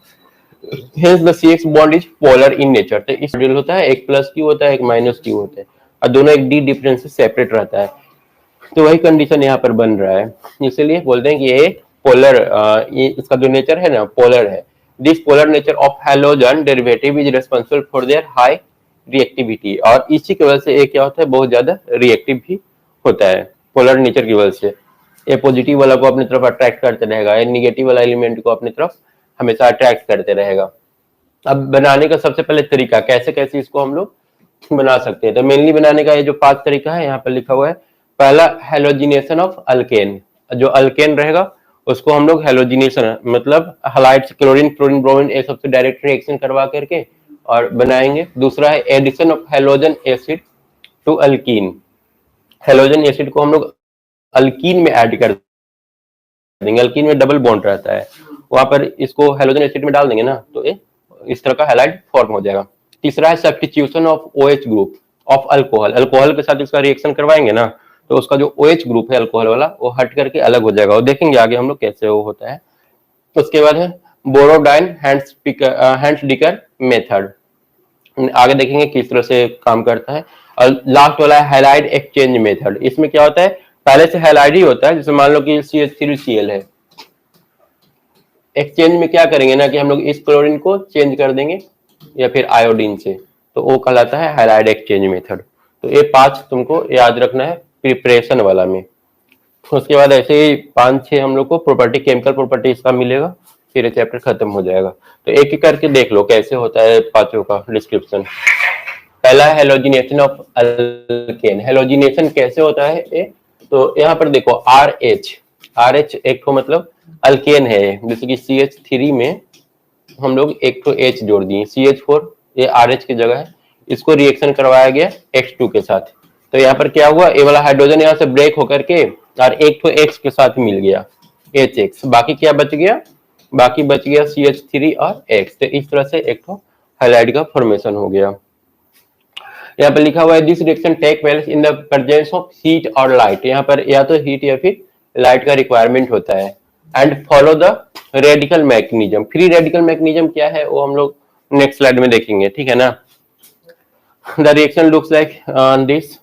Hence the CX bond is polar in nature। तो इस मॉडल होता है, एक प्लस क्यू होता है, एक माइनस क्यू होता है, और दोनों एक डी डिफरेंस से सेपरेट रहता है। तो वही कंडीशन यहाँ पर बन रहा है, इसलिए बोलते हैं कि ये पोलर, ये इसका जो नेचर है ना, पोलर है। This polar nature of halogen derivative is responsible for their high reactivity, और इसी की वजह से ये क्या होता है, बहुत ज्यादा रिएक्टिव भी होता है पोलर नेचर की वजह से। ये पॉजिटिव वाला को अपनी तरफ अट्रैक्ट करते रहेगा, ये निगेटिव वाला एलिमेंट को अपनी तरफ हमेशा अट्रैक्ट करते रहेगा। अब बनाने का सबसे पहले तरीका, कैसे कैसे इसको हम लोग बना सकते हैं। तो मेनली बनाने का ये जो 5 तरीका है यहाँ पर लिखा हुआ है। पहला, हेलोजिनेशन ऑफ अल्केन। जो अल्केन रहेगा उसको हम लोग हेलोजिनेशन, मतलब हलाइड्स, क्लोरीन, फ्लोरीन, ब्रोमीन, ये सबसे डायरेक्ट रिएक्शन करवा करके और बनाएंगे। दूसरा है addition of halogen acid to alkene. Halogen acid को हम लोग अल्कीन में ऐड कर देंगे, अल्कीन में डबल बॉन्ड रहता है, वहां पर इसको हेलोजन एसिड में डाल देंगे ना, तो ये इस तरह का हैलाइड फॉर्म हो जाएगा। तीसरा है substitution of OH group of alcohol. Alcohol के साथ इसका रिएक्शन करवाएंगे ना, तो उसका जो OH ग्रुप है अल्कोहल वाला, वो हट करके अलग हो जाएगा, और देखेंगे आगे हम लोग कैसे वो होता है। उसके बाद है बोरोडाइन हैंड्सडिकर मेथड, आगे देखेंगे किस तरह से काम करता है। और लास्ट वाला है हैलाइड एक्सचेंज मेथड। इसमें क्या होता है, पहले से हैलाइड ही होता है, जैसे मान लो कि CH3Cl है, एक्सचेंज में क्या करेंगे ना कि हम लोग इस क्लोरीन को चेंज कर देंगे या फिर आयोडीन से, तो वो कहलाता है हैलाइड एक्सचेंज मेथड। तो ये 5 तुमको याद रखना है प्रिपरेशन वाला में। उसके बाद ऐसे ही 5-6 हम लोग को प्रॉपर्टी, केमिकल प्रॉपर्टी इसका मिलेगा, फिर ये चैप्टर खत्म हो जाएगा। तो एक एक करके देख लो कैसे होता है 5 का डिस्क्रिप्शन। पहला है हेलोजिनेशन ऑफ अल्केन। हेलोजिनेशन कैसे होता है ये, तो यहाँ पर देखो RH एक तो मतलब अल्केन है, जैसे कि CH3 में हम लोग एक तो H जोड़ दिए, CH4, ये RH की जगह है, इसको रिएक्शन करवाया गया X2 के साथ। तो यहाँ पर क्या हुआ, ये वाला हाइड्रोजन यहाँ से ब्रेक होकर के और एक तो X के साथ मिल गया HX, बाकी क्या बच गया, बाकी बच गया CH3 और X। तो इस तरह से एक तो हैलाइड का फॉर्मेशन हो गया। यहाँ पर लिखा हुआ है this reaction take place in the presence of heat और लाइट। यहाँ पर या तो हीट या फिर लाइट का रिक्वायरमेंट होता है। And follow the radical mechanism. Free radical mechanism क्या है वो हम लोग नेक्स्ट स्लाइड में देखेंगे, ठीक है ना। The reaction looks like this.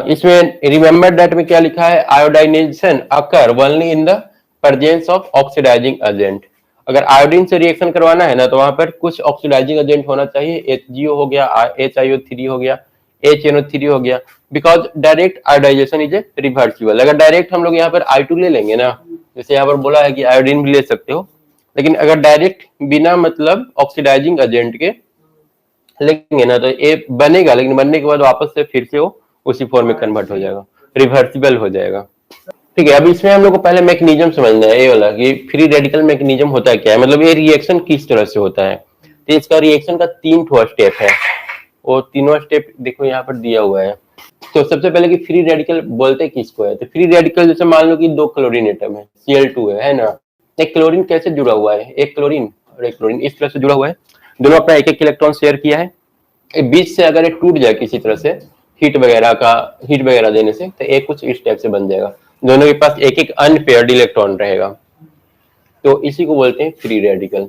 इसमें रिमेंबर दैट में क्या लिखा है, iodination occur only in the presence of oxidising agent. अगर आयोडीन से रिएक्शन करवाना है ना, तो वहां पर कुछ ऑक्सीडाइजिंग एजेंट होना चाहिए, HGO हो गया, HIO3 हो गया, HNO3 हो गया, because direct iodization is a reversible. अगर डायरेक्ट हम लोग यहाँ पर I2 ले लेंगे ना, जैसे यहाँ पर बोला है कि आयोडीन भी ले सकते हो, लेकिन अगर डायरेक्ट बिना मतलब ऑक्सीडाइजिंग एजेंट के लेंगे ना, तो ये बनेगा, लेकिन बनने के बाद वापस से फिर से वो उसी फॉर्म में कन्वर्ट हो जाएगा, रिवर्सिबल हो जाएगा। ठीक है। अब इसमें हम लोग को पहले मैकेनिज्म समझना है, ये वाला कि फ्री रेडिकल मैकेनिज्म होता है क्या है, मतलब ये रिएक्शन किस तरह से होता है। तो इसका रिएक्शन का 3 स्टेप है, और तीनों स्टेप देखो यहाँ पर दिया हुआ है। तो सबसे पहले कि फ्री रेडिकल बोलते किसको है, तो फ्री रेडिकल जैसे मान लो कि 2 क्लोरीन एटम है, Cl2 है ना। एक क्लोरीन कैसे जुड़ा हुआ है, एक क्लोरीन और एक क्लोरीन इस तरह से जुड़ा हुआ है, दोनों अपना एक इलेक्ट्रॉन शेयर किया है। बीच से अगर ये टूट जाए किसी तरह से हीट वगैरह देने से, तो एक कुछ इस टाइप से बन जाएगा, दोनों के पास एक एक अनपेयर्ड इलेक्ट्रॉन रहेगा। तो इसी को बोलते हैं फ्री रेडिकल।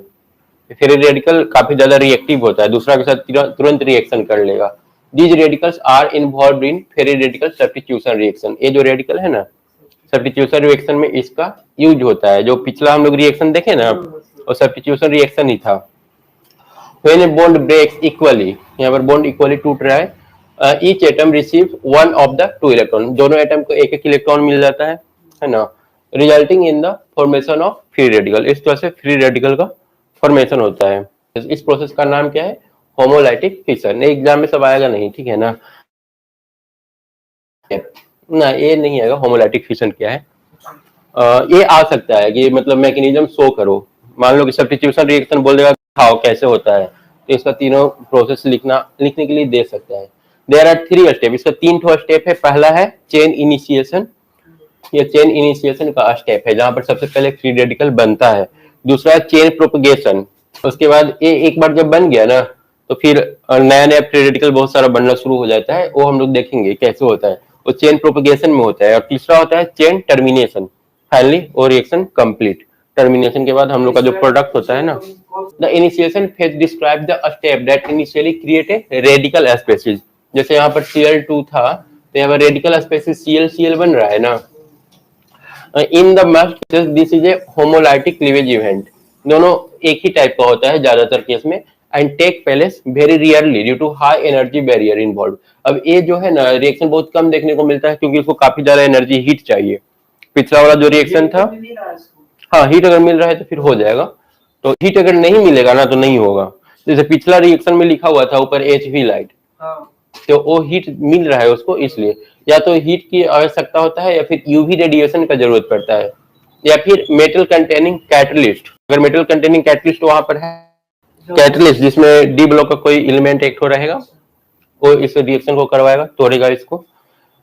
फ्री रेडिकल काफी ज्यादा रिएक्टिव होता है, दूसरा के साथ तुरंत रिएक्शन कर लेगा। These radicals are involved in free radical substitution reaction. ये जो रेडिकल है ना, सब्स्टिट्यूशन रिएक्शन में इसका यूज होता है। जो पिछला हम लोग रिएक्शन देखे ना, और सब्स्टिट्यूशन रिएक्शन ही था। When a bond breaks equally, यहाँ पर बॉन्ड इक्वली टूट रहा है, each atom receives one of the 2 electron, दोनों एटम को एक एक इलेक्ट्रॉन मिल जाता है ना, resulting in the formation of free radical. इस तरह से फ्री रेडिकल का फॉर्मेशन होता है। इस प्रोसेस का नाम क्या है, होमोलाइटिक फिशन। एग्जाम में सब आएगा नहीं, ठीक है ना, ये नहीं आएगा होमोलाइटिक फिशन क्या है। ये आ सकता है कि मतलब मैकेनिज्म शो करो, मान लो कि सब्स्टिट्यूशन रिएक्शन बोल देगा दिखाओ कैसे होता है, तो इसका तीनों प्रोसेस लिखने के लिए दे सकता है। देयर आर 3 स्टेप, इसका 3 स्टेप है। पहला है चेन इनिशिएशन, ये चेन इनिशिएशन का स्टेप है जहां पर सबसे पहले फ्री रेडिकल बनता है। दूसरा है चेन प्रोपगेशन, उसके बाद ये एक बार जब बन गया ना, तो फिर नया नया फ्री रेडिकल बहुत सारा बनना शुरू हो जाता है, वो हम लोग देखेंगे कैसे होता है, वो चेन प्रोपगेशन में होता है। और तीसरा होता है चेन टर्मिनेशन, फाइनली वो रिएक्शन कंप्लीट। टर्मिनेशन के बाद हम लोग का जो प्रोडक्ट होता है ना, the initiation phase describe the step that initially create a radical species. जैसे यहाँ पर Cl2 था, तो यहाँ पर रेडिकल स्पेसीज Cl बन रहा है ना। In the most cases this is a homolytic cleavage event, दोनों एक ही टाइप का होता है ज्यादातर केस में, and take place very rarely due to high energy barrier involve. अब ये जो है ना रिएक्शन बहुत कम देखने को मिलता है, क्योंकि इसको काफी ज्यादा एनर्जी हीट चाहिए। पिछला वाला जो रिएक्शन था, हाँ हीट अगर मिल रहा है तो फिर हो जाएगा, तो हीट अगर नहीं मिलेगा ना तो नहीं होगा। जैसे पिछला रिएक्शन में लिखा हुआ था ऊपर HV लाइट, तो वो हीट मिल रहा है उसको, इसलिए या तो हीट की आवश्यकता होता है, या फिर यूवी रेडिएशन का जरूरत पड़ता है, या फिर मेटल कंटेनिंग कैटलिस्ट। अगर मेटल कंटेनिंग कैटलिस्ट वहां पर है, कैटलिस्ट जिसमें डी ब्लॉक का कोई एलिमेंट एक हो रहेगा, वो इस रिएक्शन को करवाएगा, तोड़ेगा इसको।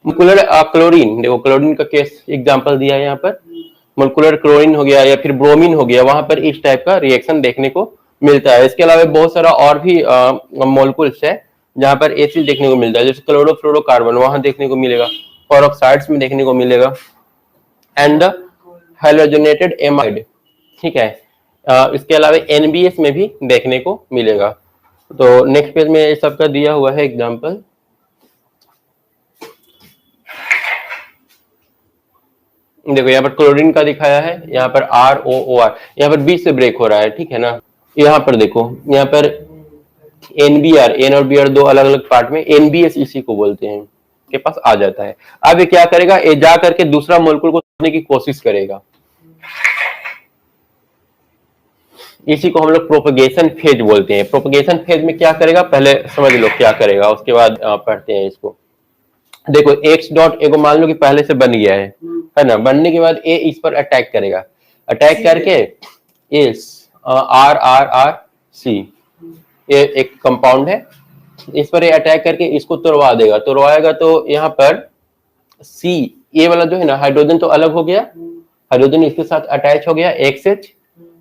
मोलिकुलर क्लोरीन, देखो क्लोरीन का केस एग्जांपल दिया है यहाँ पर। मोलिकुलर क्लोरीन हो गया या फिर ब्रोमीन हो गया, वहां पर इस टाइप का रिएक्शन देखने को मिलता है। इसके अलावा बहुत सारा और भी मोलिकुल्स है जहां पर एसिड देखने को मिलता है, जैसे क्लोरोफ्लोरोकार्बन वहां देखने को मिलेगा, पेरोक्साइड्स में देखने को मिलेगा, एंड द हैलोजनेटेड एमाइड, ठीक है। इसके अलावा NBS में भी देखने को मिलेगा। तो नेक्स्ट पेज में ये सबका दिया हुआ है एग्जांपल। देखो यहाँ पर क्लोरीन का दिखाया है, यहाँ पर ROOR, यहाँ पर बीच से ब्रेक हो रहा है, ठीक है ना। यहाँ पर देखो, यहाँ पर NBR, N और BR दो अलग अलग पार्ट में, NBS इसी को बोलते हैं, के पास आ जाता है। अब ये क्या करेगा, ये जा करके दूसरा मोलिक्यूल को तोड़ने की कोशिश करेगा, इसी को हम लोग प्रोपगेशन फेज बोलते हैं। प्रोपगेशन फेज में क्या करेगा पहले समझ लो क्या करेगा, उसके बाद पढ़ते हैं इसको। देखो X डॉट ए को मान लो कि पहले से बन गया है ना, बनने के बाद ए इस पर अटैक करेगा, अटैक करके इस RRRC, ये एक कंपाउंड है, इस पर ये अटैक करके इसको तोड़वा देगा, तोड़वाएगा तो यहाँ पर C, ये वाला जो है ना हाइड्रोजन तो अलग हो गया, हाइड्रोजन इसके साथ अटैच हो गया XH,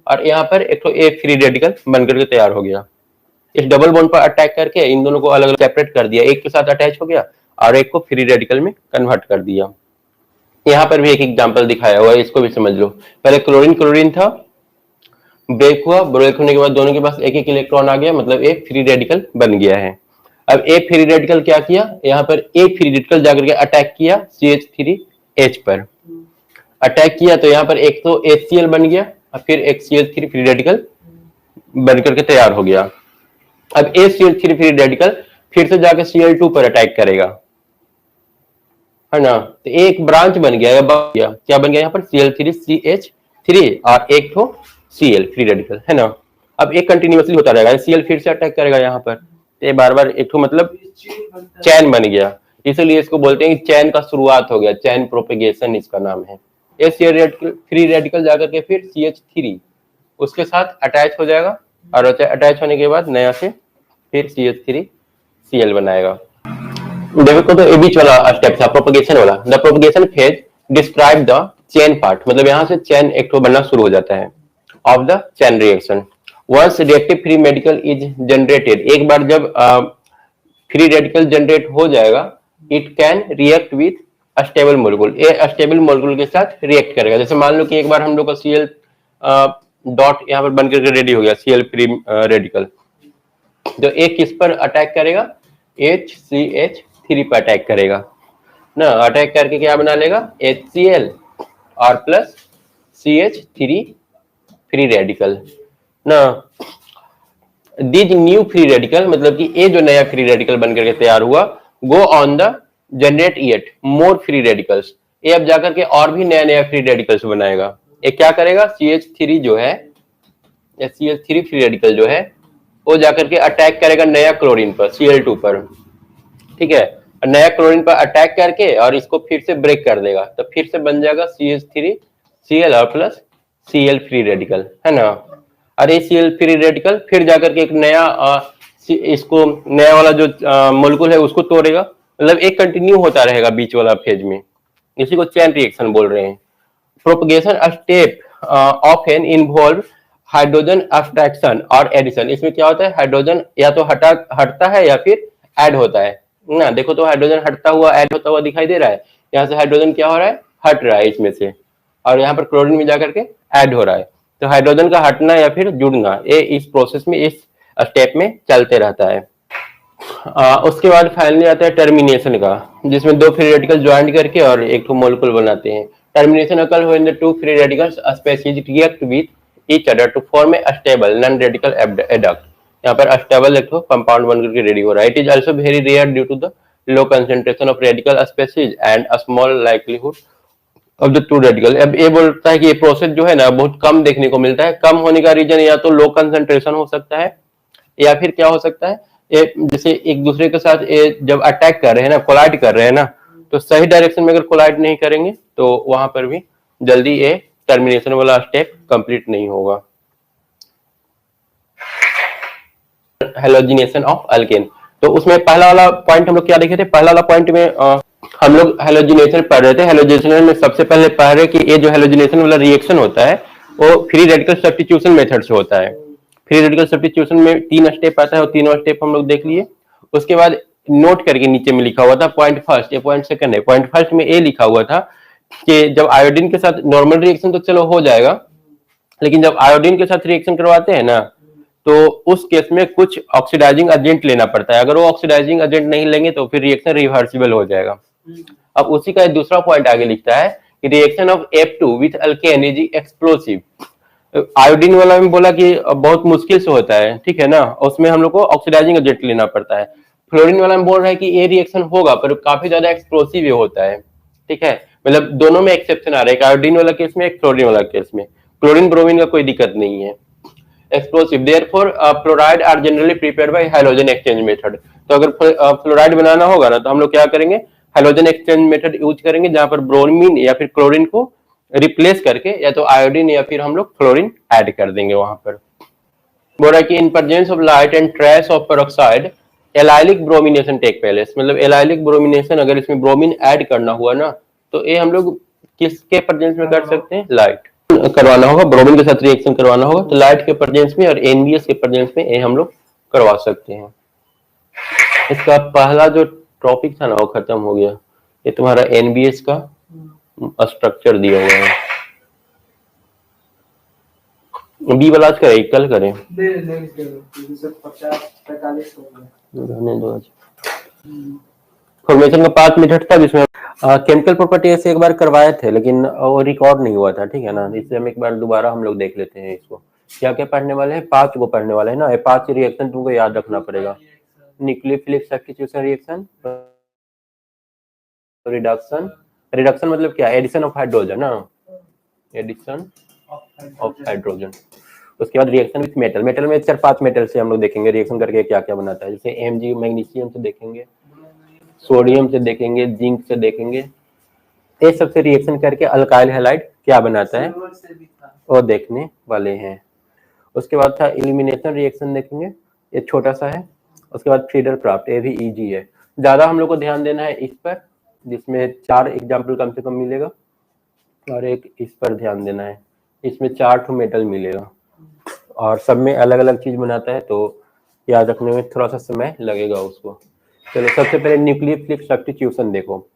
और यहाँ पर एक तो ए फ्री रेडिकल बनकर के तैयार हो गया। इस डबल बॉन्ड पर अटैक करके इन दोनों को अलग अलग सेपरेट कर दिया, एक के साथ अटैच हो गया और एक को फ्री रेडिकल में कन्वर्ट कर दिया। यहाँ पर भी एक एग्जांपल दिखाया हुआ है, इसको भी समझ लो। पहले क्लोरीन था, ब्रेक हुआ, ब्रेक होने के बाद दोनों के पास एक एक इलेक्ट्रॉन आ गया, मतलब एक फ्री रेडिकल बन गया है। अब एक फ्री रेडिकल क्या किया, यहाँ पर एक फ्री रेडिकल जाकर के अटैक किया CH3H पर अटैक किया, तो यहाँ पर एक तो HCl बन गया और फिर एक CH3 फ्री रेडिकल बनकर के तैयार हो गया। अब HCl3 फ्री रेडिकल फिर से जाकर Cl2 पर अटैक करेगा, है ना, तो एक ब्रांच बन गया, क्या बन गया यहाँ पर Cl3CH3 और एक तो Cl फ्री रेडिकल, है ना। अब एक कंटिन्यूअसली होता रहेगा, Cl फिर से अटैक करेगा यहाँ पर, तो बार बार एक तो मतलब चैन बन गया, इसलिए इसको बोलते हैं कि चैन का शुरुआत हो गया, चैन प्रोपेगेशन इसका नाम है। ये CH फ्री रेडिकल जाकर के फिर CH3 उसके साथ अटैच हो जाएगा और अटैच होने के बाद नया से फिर CH3Cl बनाएगा। देखो तो ये बीच वाला स्टेप था प्रोपगेशन वाला। The propagation phase describe the chain part, मतलब यहाँ से चेन एक तो बनना शुरू हो जाता है of the chain reaction. Once reactive free medical is generated, एक बार जब फ्री रेडिकल जनरेट हो जाएगा, it can react with unstable molecule, ये अस्टेबल मोलिक्यूल के साथ रिएक्ट करेगा। जैसे मान लो कि एक बार हम लोग का Cl डॉट यहाँ पर बन करके रेडी हो गया Cl फ्री रेडिकल, तो एक किस पर अटैक करेगा, HCH3 पर अटैक करेगा ना। अटैक करके क्या बना लेगा, HCl और प्लस CH3 फ्री रेडिकल ना। दिस न्यू फ्री रेडिकल, मतलब कि ये जो नया फ्री रेडिकल बन करके तैयार हुआ, go on the generate yet more free radicals, ये अब जाकर के और भी नया नया फ्री रेडिकल्स बनाएगा। ये क्या करेगा, CH3 जो है या CH3 फ्री रेडिकल जो है वो जाकर के अटैक करेगा नया क्लोरीन पर, Cl2 पर, ठीक है। नया क्लोरीन पर अटैक करके और इसको फिर से ब्रेक कर देगा, तो फिर से बन जाएगा CH3Cl और प्लस Cl फ्री रेडिकल, है ना। और ये Cl फ्री रेडिकल फिर जाकर के एक नया इसको नया वाला जो मोलिक्यूल है उसको तोड़ेगा, मतलब एक कंटिन्यू होता रहेगा बीच वाला फेज में, इसी को चेन रिएक्शन बोल रहे हैं। Propagation step often involve hydrogen abstraction और एडिशन। इसमें क्या होता है, हाइड्रोजन या तो हटता है या फिर ऐड होता है ना। देखो तो हाइड्रोजन हटता हुआ ऐड होता हुआ दिखाई दे रहा है, यहाँ से हाइड्रोजन क्या हो रहा है, हट रहा है इसमें से, और यहाँ पर क्लोरीन में जाकर के ऐड हो रहा है। तो हाइड्रोजन का हटना या फिर जुड़ना, ये इस प्रोसेस में, इस स्टेप में चलते रहता है। उसके बाद फाइनली आता है टर्मिनेशन का, जिसमें दो फ्री रेडिकल ज्वाइन करके और एक तो मोलिक्यूल बनाते हैं। Termination occur when the two free radicals species react with each other to form a stable non radical adduct. यहाँ पर स्टेबल एक तो कंपाउंड बनकर के रेडी हो रहा है। It is also very rare due to the low concentration of radical species and a small likelihood of the two radical. अब ये बोलता है कि ये प्रोसेस जो है ना बहुत कम देखने को मिलता है। कम होने का रीजन या तो लो कंसंट्रेशन हो सकता है या फिर क्या हो सकता है, ये जैसे एक दूसरे के साथ ये जब अटैक कर रहे हैं ना, कोलाइड कर रहे हैं ना, तो सही डायरेक्शन में अगर कोलाइड नहीं करेंगे तो वहां पर भी जल्दी ये टर्मिनेशन वाला स्टेप कंप्लीट नहीं होगा। हेलोजिनेशन ऑफ अल्केन, तो उसमें पहला वाला पॉइंट हम लोग क्या देखे थे, पहला वाला पॉइंट में हम लोग हेलोजिनेशन पढ़ रहे थे। हेलोजिनेशन में सबसे पहले पढ़ रहे कि ये जो हेलोजिनेशन वाला रिएक्शन होता है वो फ्री रेडिकल सब्स्टिट्यूशन मेथड से होता है। फ्री रेडिकल सब्स्टिट्यूशन में 3 स्टेप आता है और तीनों स्टेप हम लोग देख लिए। उसके बाद नोट करके नीचे में लिखा हुआ था पॉइंट फर्स्ट, ये पॉइंट सेकंड है। पॉइंट फर्स्ट में ये लिखा हुआ था कि जब आयोडीन के साथ नॉर्मल रिएक्शन तो चलो हो जाएगा, लेकिन जब आयोडीन के साथ रिएक्शन करवाते हैं ना तो उस केस में कुछ ऑक्सीडाइजिंग एजेंट लेना पड़ता है। अगर वो ऑक्सीडाइजिंग एजेंट नहीं लेंगे तो फिर रिएक्शन रिवर्सिबल हो जाएगा। अब उसी का दूसरा पॉइंट आगे लिखता है कि reaction of F2 with alkane is explosive. Iodine वाला में बोला कि बहुत मुश्किल से होता है, ठीक है ना, उसमें हम लोग को ऑक्सीडाइजिंग एजेंट लेना पड़ता है। फ्लोरीन वाला में बोल रहा है कि ये रिएक्शन होगा पर काफी ज्यादा एक्सप्लोसिव होता है, ठीक है। मतलब दोनों में एक्सेप्शन आ रहा है, एक आयोडीन वाला केस में, एक फ्लोरीन वाला केस में। क्लोरीन ब्रोमीन का कोई दिक्कत नहीं है। Explosive therefore fluoride are generally prepared by halogen exchange method. तो अगर फ्लोराइड बनाना होगा ना तो हम लोग क्या करेंगे, हैलोजन एक्सचेंज मेथड यूज करेंगे, जहां पर ब्रोमीन या फिर क्लोरीन को रिप्लेस करके या तो आयोडीन या फिर हम लोग फ्लोरीन ऐड कर देंगे वहां पर। बोल रहा है कि in presence of light and trace of peroxide allylic bromination take place. मतलब एलाइलिक ब्रोमिनेशन अगर इसमें ब्रोमीन ऐड करना हुआ ना तो ये हम लोग किसके प्रेजेंस में कर सकते हैं, लाइट करवाना होगा, ब्रोमीन के साथ रिएक्शन करवाना होगा तो लाइट के प्रेजेंस में और एनबीएस के प्रेजेंस में ये हम लोग करवा सकते हैं। इसका पहला जो टॉपिक था ना वो खत्म हो गया। ये तुम्हारा एनबीएस का स्ट्रक्चर दिया हुआ है। बी वाला आज करें कल करें, फॉर्मेशन का 5 मिनट था जिसमें केमिकल प्रॉपर्टी ऐसे एक बार करवाए थे लेकिन वो रिकॉर्ड नहीं हुआ था, ठीक है ना। इसलिए हम एक बार दोबारा हम लोग देख लेते हैं इसको। क्या क्या पढ़ने वाले हैं, 5 को पढ़ने वाले हैं ना। ये 5 रिएक्शन तुमको याद रखना पड़ेगा। Nucleophilic substitution reaction, reduction, reduction मतलब क्या, एडिशन ऑफ हाइड्रोजन ना, एडिशन ऑफ हाइड्रोजन। उसके बाद रिएक्शन विथ मेटल, मेटल में 4-5 मेटल से हम लोग देखेंगे रिएक्शन करके क्या क्या बनाता है। जैसे Mg मैग्नीशियम से देखेंगे, सोडियम से देखेंगे, जिंक से देखेंगे, ये सबसे रिएक्शन करके अल्काइल हैलाइड क्या बनाता है सिल्वर से भी था। वो देखने वाले हैं। उसके बाद था एलिमिनेशन रिएक्शन देखेंगे, ये छोटा सा है। उसके बाद फीडर क्राफ्ट, ये भी इजी है। ज्यादा हम लोग को ध्यान देना है इस पर, जिसमें 4 एग्जाम्पल कम से कम मिलेगा, और एक इस पर ध्यान देना है, इसमें 4 ठो मेटल मिलेगा और सब में अलग अलग चीज बनाता है, तो याद रखने में थोड़ा सा समय लगेगा उसको। चलो सबसे पहले न्यूक्लियोफिलिक सब्स्टिट्यूशन देखो।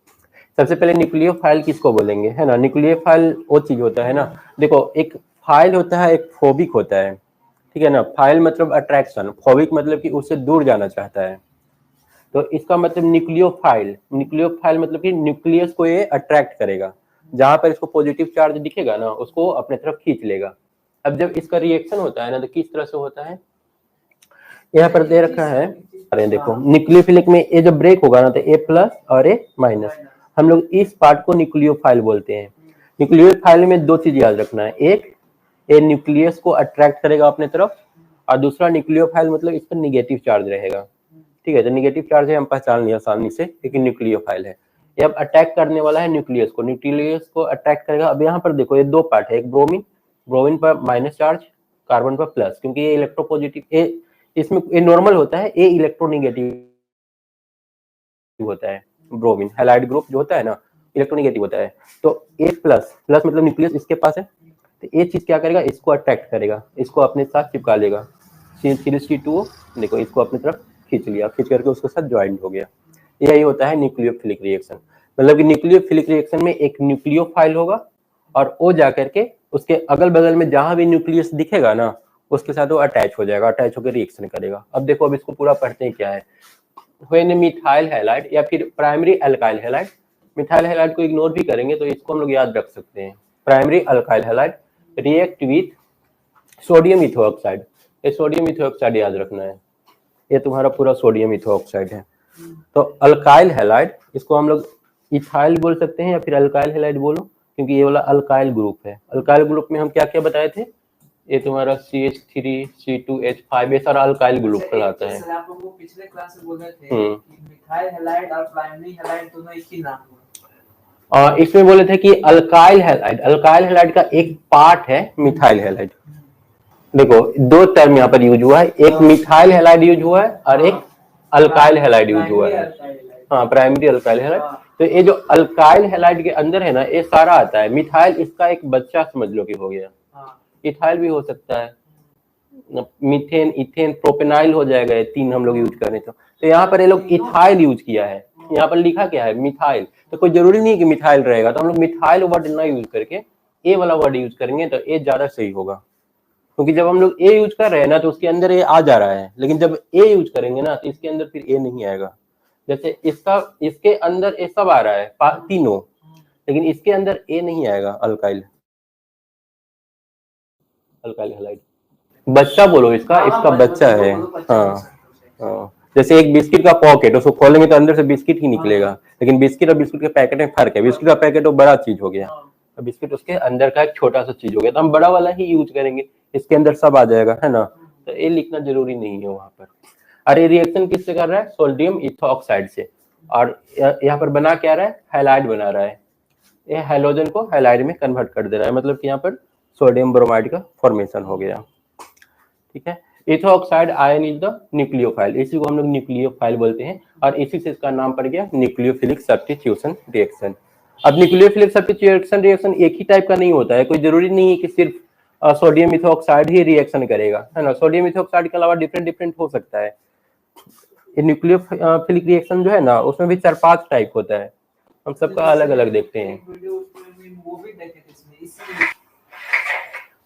सबसे पहले न्यूक्लियोफाइल किसको बोलेंगे, है ना। न्यूक्लियोफाइल वो चीज होता है ना, देखो एक फाइल होता है, एक फोबिक होता है, ठीक है ना। फाइल मतलब अट्रैक्शन, फोबिक मतलब कि उससे दूर जाना चाहता है। तो इसका मतलब न्यूक्लियोफाइल, न्यूक्लियोफाइल मतलब कि न्यूक्लियस को ये अट्रैक्ट करेगा, जहां पर इसको पॉजिटिव चार्ज दिखेगा ना उसको अपने तरफ खींच लेगा। अब जब इसका रिएक्शन होता है ना तो किस तरह से होता है, यहाँ पर दे रखा है, अरे देखो न्यूक्लियोफिलिक में ये जब ब्रेक होगा ना तो ए प्लस और ए माइनस, हम लोग इस पार्ट को न्यूक्लियोफाइल बोलते हैं। न्यूक्लियोफाइल में 2 चीज याद रखना है, एक ये न्यूक्लियस को अट्रैक्ट करेगा अपने तरफ, और दूसरा न्यूक्लियोफाइल मतलब इस पर निगेटिव चार्ज रहेगा, ठीक है। तो निगेटिव चार्ज है हम पहचान लिया आसानी से, लेकिन न्यूक्लियोफाइल है। ये अब अटैक करने वाला है न्यूक्लियस को, न्यूक्लियस को अट्रैक्ट करेगा। अब यहाँ पर देखो ये 2 पार्ट है, एक ब्रोमीन, ब्रोमीन पर माइनस चार्ज, कार्बन पर प्लस, क्योंकि ये इलेक्ट्रोपॉजिटिव, इसमें ये नॉर्मल होता है, ये इलेक्ट्रोनेगेटिव होता है। ब्रोमीन हैलाइड ग्रुप जो होता है ना इलेक्ट्रोनेगेटिव होता है। तो ए प्लस, प्लस मतलब न्यूक्लियस इसके पास है, तो ये चीज क्या करेगा, इसको अट्रैक्ट करेगा, इसको अपने साथ चिपका लेगा। CH3CO देखो इसको अपनी तरफ खींच लिया, खींच करके उसके साथ ज्वाइंट हो गया। यही होता है न्यूक्लियोफिलिक रिएक्शन। मतलब कि न्यूक्लियोफिलिक रिएक्शन में एक न्यूक्लियोफाइल होगा और वो जाकर के उसके अगल बगल में जहां भी न्यूक्लियस दिखेगा ना उसके साथ वो अटैच हो जाएगा, अटैच होकर रिएक्शन करेगा। अब देखो अब इसको पूरा पढ़ते हैं क्या है। व्हेन मिथाइल हैलाइड या फिर primary alkyl halide, methyl halide को इग्नोर भी करेंगे तो इसको हम लोग याद रख सकते हैं। Primary alkyl halide react with sodium ethoxide, ये सोडियम इथोऑक्साइड याद रखना है, ये तुम्हारा पूरा सोडियम इथोऑक्साइड है। तो अल्काइल हैलाइड इसको हम लोग इथाइल बोल सकते हैं या फिर अल्काइल हैलाइड बोलो, क्योंकि ये वाला अल्काइल ग्रुप है। अल्काइल ग्रुप में हम क्या क्या बताए थे, ये तुम्हारा CH3C2H5 ये सारा अल्काइल ग्रुप कहलाता है। सर आप लोगों को पिछले क्लास में बोल रहे थे कि मिथाइल हैलाइड और प्राइमरी हैलाइड दोनों एक ही नाम हुआ। और इसमें बोले थे कि अल्काइल हैलाइड का एक पार्ट है मिथाइल हैलाइड। देखो 2 टर्म यहाँ पर यूज हुआ है, एक मिथाइल हैलाइड यूज हुआ है और एक अल्काइल हैलाइड यूज हुआ है। हाँ प्राइमरी अल्काइल हैलाइड। तो ये जो अल्काइल हैलाइड के अंदर है ना ये सारा आता है। मिथाइल इसका एक बच्चा समझ लो कि हो गया, इथाइल भी हो सकता है, मीथेन, इथेन, प्रोपेनाइल हो जाएगा, ये 3 हम लोग यूज करें तो यहाँ पर ये लोग इथाइल यूज किया है। यहाँ पर लिखा क्या है मिथाइल, तो कोई जरूरी नहीं है कि मिथाइल रहेगा, तो हम लोग मिथाइल वर्ड ना यूज करके ए वाला वर्ड यूज करेंगे तो ए ज्यादा सही होगा। क्योंकि जब हम लोग ए यूज कर रहे हैं ना तो उसके अंदर ए आ जा रहा है, लेकिन जब ए यूज करेंगे ना तो इसके अंदर फिर ए नहीं आएगा। जैसे इसके अंदर ए सब आ रहा है तीनों, लेकिन इसके अंदर ए नहीं आएगा। अल्काइल हैलाइड बच्चा बोलो इसका, इसका बच्चा है। हाँ जैसे एक बिस्किट का पॉकेट, उसको खोलेंगे तो अंदर से बिस्किट ही निकलेगा, लेकिन बिस्किट और बिस्किट के पैकेट में फर्क है। बिस्किट का पैकेट वो बड़ा चीज हो गया, बिस्किट उसके अंदर का एक छोटा सा चीज हो गया, तो हम बड़ा वाला ही यूज करेंगे, इसके अंदर सब आ जाएगा, है ना। तो ये लिखना जरूरी नहीं है वहां पर। अरे रिएक्शन किससे कर रहा है, सोडियम इथोऑक्साइड से, और यहाँ पर बना क्या रहा है, हैलाइड बना रहा है। ये हैलोजन को हैलाइड में कन्वर्ट कर दे रहा है, मतलब कि यहाँ पर सोडियम ब्रोमाइड का फॉर्मेशन हो गया, ठीक है। इथोऑक्साइड आयन इज द न्यूक्लियोफाइल, इसी को हम लोग न्यूक्लियोफाइल बोलते हैं, और इसी से इसका नाम पड़ गया न्यूक्लियोफिलिक सब्स्टिट्यूशन रिएक्शन। अब न्यूक्लियोफिलिक सब्स्टिट्यूशन रिएक्शन एक ही टाइप का नहीं होता है, कोई जरूरी नहीं है कि सिर्फ सोडियम इथोऑक्साइड ही रिएक्शन करेगा, है ना। सोडियम इथोऑक्साइड के अलावा डिफरेंट हो सकता है। न्यूक्लियोफिलिक रिएक्शन जो है ना उसमें भी 4-5 टाइप होता है, हम सबका अलग अलग देखते हैं।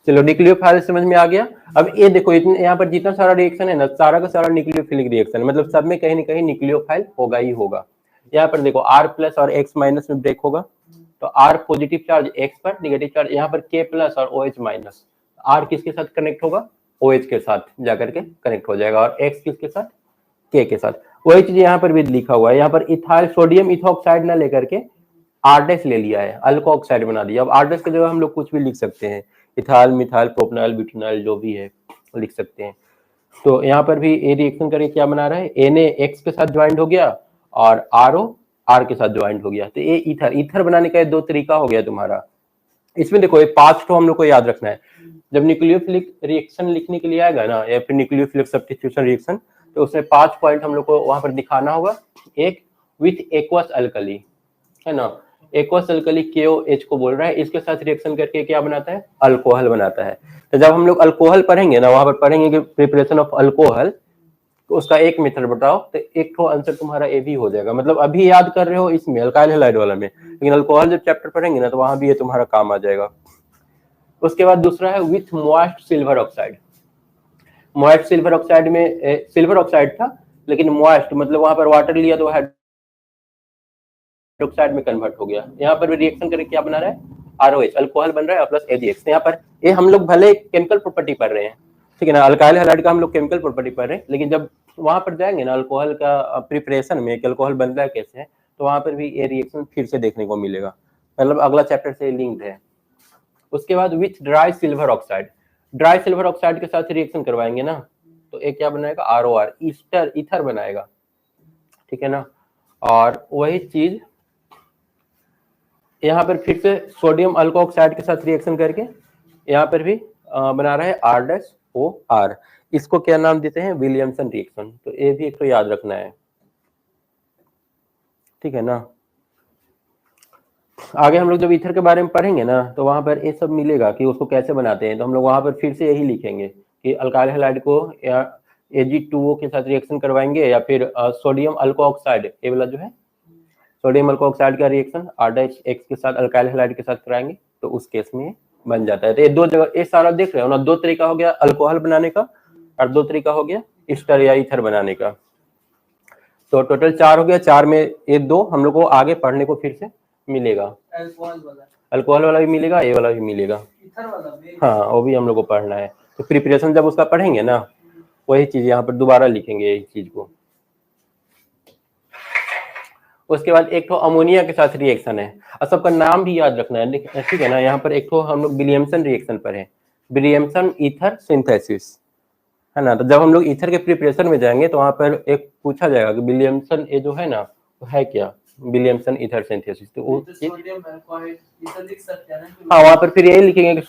चलो न्यूक्लियोफाइल समझ में आ गया। अब ये देखो यहाँ पर जितना सारा रिएक्शन है ना सारा का सारा न्यूक्लियोफिलिक रिएक्शन, मतलब सब में कहीं ना कहीं न्यूक्लियोफाइल होगा ही होगा। यहाँ पर देखो R प्लस और X माइनस में ब्रेक होगा, तो R पॉजिटिव चार्ज X पर, निगेटिव चार्ज यहाँ पर K प्लस और OH माइनस। R किसके साथ कनेक्ट होगा, OH के साथ जाकर के कनेक्ट हो जाएगा, और X किसके साथ, K के साथ। वही चीज यहाँ पर भी लिखा हुआ है, यहाँ पर इथाइल सोडियम इथोऑक्साइड ना लेकर के R- ले लिया है, अल्कोऑक्साइड बना दिया। अब R- की जगह हम लोग कुछ भी लिख सकते हैं, इथाइल, मिथाइल, प्रोपेनाइल, ब्यूटेनाइल जो भी है लिख सकते हैं। तो यहाँ पर भी ए रिएक्शन करके क्या बना रहा है, Na X के साथ ज्वाइंट हो गया और RO R के साथ ज्वाइंट हो गया, तो ये ईथर बनाने का 2 तरीका हो गया तुम्हारा। इसमें देखो ये 5 तो हम लोग को याद रखना है। जब न्यूक्लियोफिलिक रिएक्शन लिखने के लिए आएगा ना, या फिर न्यूक्लियोफिलिक सब्स्टिट्यूशन रिएक्शन, तो उसमें 5 पॉइंट हम लोग को वहां पर दिखाना होगा। एक, विथ एक्वस अल्कली, है ना, एक्वस अल्कली KOH को बोल रहा है, इसके साथ रिएक्शन करके क्या बनाता है, अल्कोहल बनाता है। तो जब हम लोग अल्कोहल पढ़ेंगे ना, वहां पर पढ़ेंगे कि प्रिपरेशन ऑफ अल्कोहल, तो उसका एक मेथड बताओ, तो एक तो आंसर तुम्हारा ए भी हो जाएगा। मतलब अभी याद कर रहे हो इसमें अल्काइल हैलाइड वाला में, लेकिन अल्कोहल जब चैप्टर पढ़ेंगे ना, तो वहां भी ये तुम्हारा काम आ जाएगा। उसके बाद दूसरा है with moist silver oxide. Moist silver oxide में सिल्वर ऑक्साइड था, लेकिन मॉइस्ट मतलब वहां पर वाटर लिया तो हाइड्रोक्साइड में कन्वर्ट हो गया। यहाँ पर भी रिएक्शन करके क्या बना रहा है, ROH, अल्कोहल बन रहा है, प्लस AgX। यहाँ पर ये हम लोग भले केमिकल प्रॉपर्टी पढ़ रहे हैं, ठीक है ना, अल्काइल हैलाइड का हम लोग केमिकल प्रॉपर्टी पढ़ रहे हैं, लेकिन जब वहां पर जाएंगे ना अल्कोहल का प्रिपरेशन में, कि अल्कोहल बनता है कैसे है, तो वहां पर भी ये रिएक्शन फिर से देखने को मिलेगा। मतलब अगला चैप्टर से लिंक्ड है। उसके बाद with dry silver oxide, dry silver oxide के साथ रिएक्शन करवाएंगे ना, तो एक क्या बनाएगा, ROR, ईथर बनाएगा, ठीक है ना। और वही चीज यहाँ पर फिर से सोडियम अल्कोऑक्साइड के साथ रिएक्शन करके यहाँ पर भी बना रहा है R-OR। इसको क्या नाम देते हैं, विलियमसन रिएक्शन। तो ये भी एक तो याद रखना है, ठीक है ना। आगे हम लोग जब ईथर के बारे में पढ़ेंगे ना, तो वहां पर ये सब मिलेगा कि उसको कैसे बनाते हैं। तो हम लोग वहां पर फिर से यही लिखेंगे कि अल्काइल हैलाइड को या Ag2O के साथ रिएक्शन करवाएंगे, या फिर सोडियम अल्कोऑक्साइड, ये वाला जो है सोडियम अल्कोऑक्साइड का रिएक्शन R-X के साथ अल्काइल हैलाइड के साथ कराएंगे, तो उस केस में बन जाता है। तो ये दो जगह, ये सारा देख रहे हो ना, दो तरीका हो गया अल्कोहल बनाने का, और दो तरीका हो गया ईस्टर या ईथर बनाने का। तो टोटल 4 हो गया। 4 में ये 2 हम लोग को आगे पढ़ने को फिर से मिलेगा। अल्कोहल वाला भी मिलेगा, ये वाला भी मिलेगा, ईथर वाला भी, हाँ वो भी हम लोग को पढ़ना है। तो प्रिपरेशन जब उसका पढ़ेंगे ना, वही चीज यहाँ पर दोबारा लिखेंगे यही चीज को। उसके बाद एक तो अमोनिया के साथ रिएक्शन है, और सबका नाम भी याद रखना है, ठीक है ना। यहाँ पर एक तो हम लोग विलियमसन रिएक्शन पर है, विलियमसन ईथर सिंथेसिस, है ना। तो जब हम लोग ईथर के प्रिपरेशन में जाएंगे, तो वहां पर एक पूछा जाएगा कि विलियमसन ये जो है ना, वो है क्या, विलियमसन ईथर सिंथेसिस। तो वो सोडियम अल्कोहल ईथर लिख सकते हैं ना। हाँ, वहां पर फिर यही लिखेंगे कि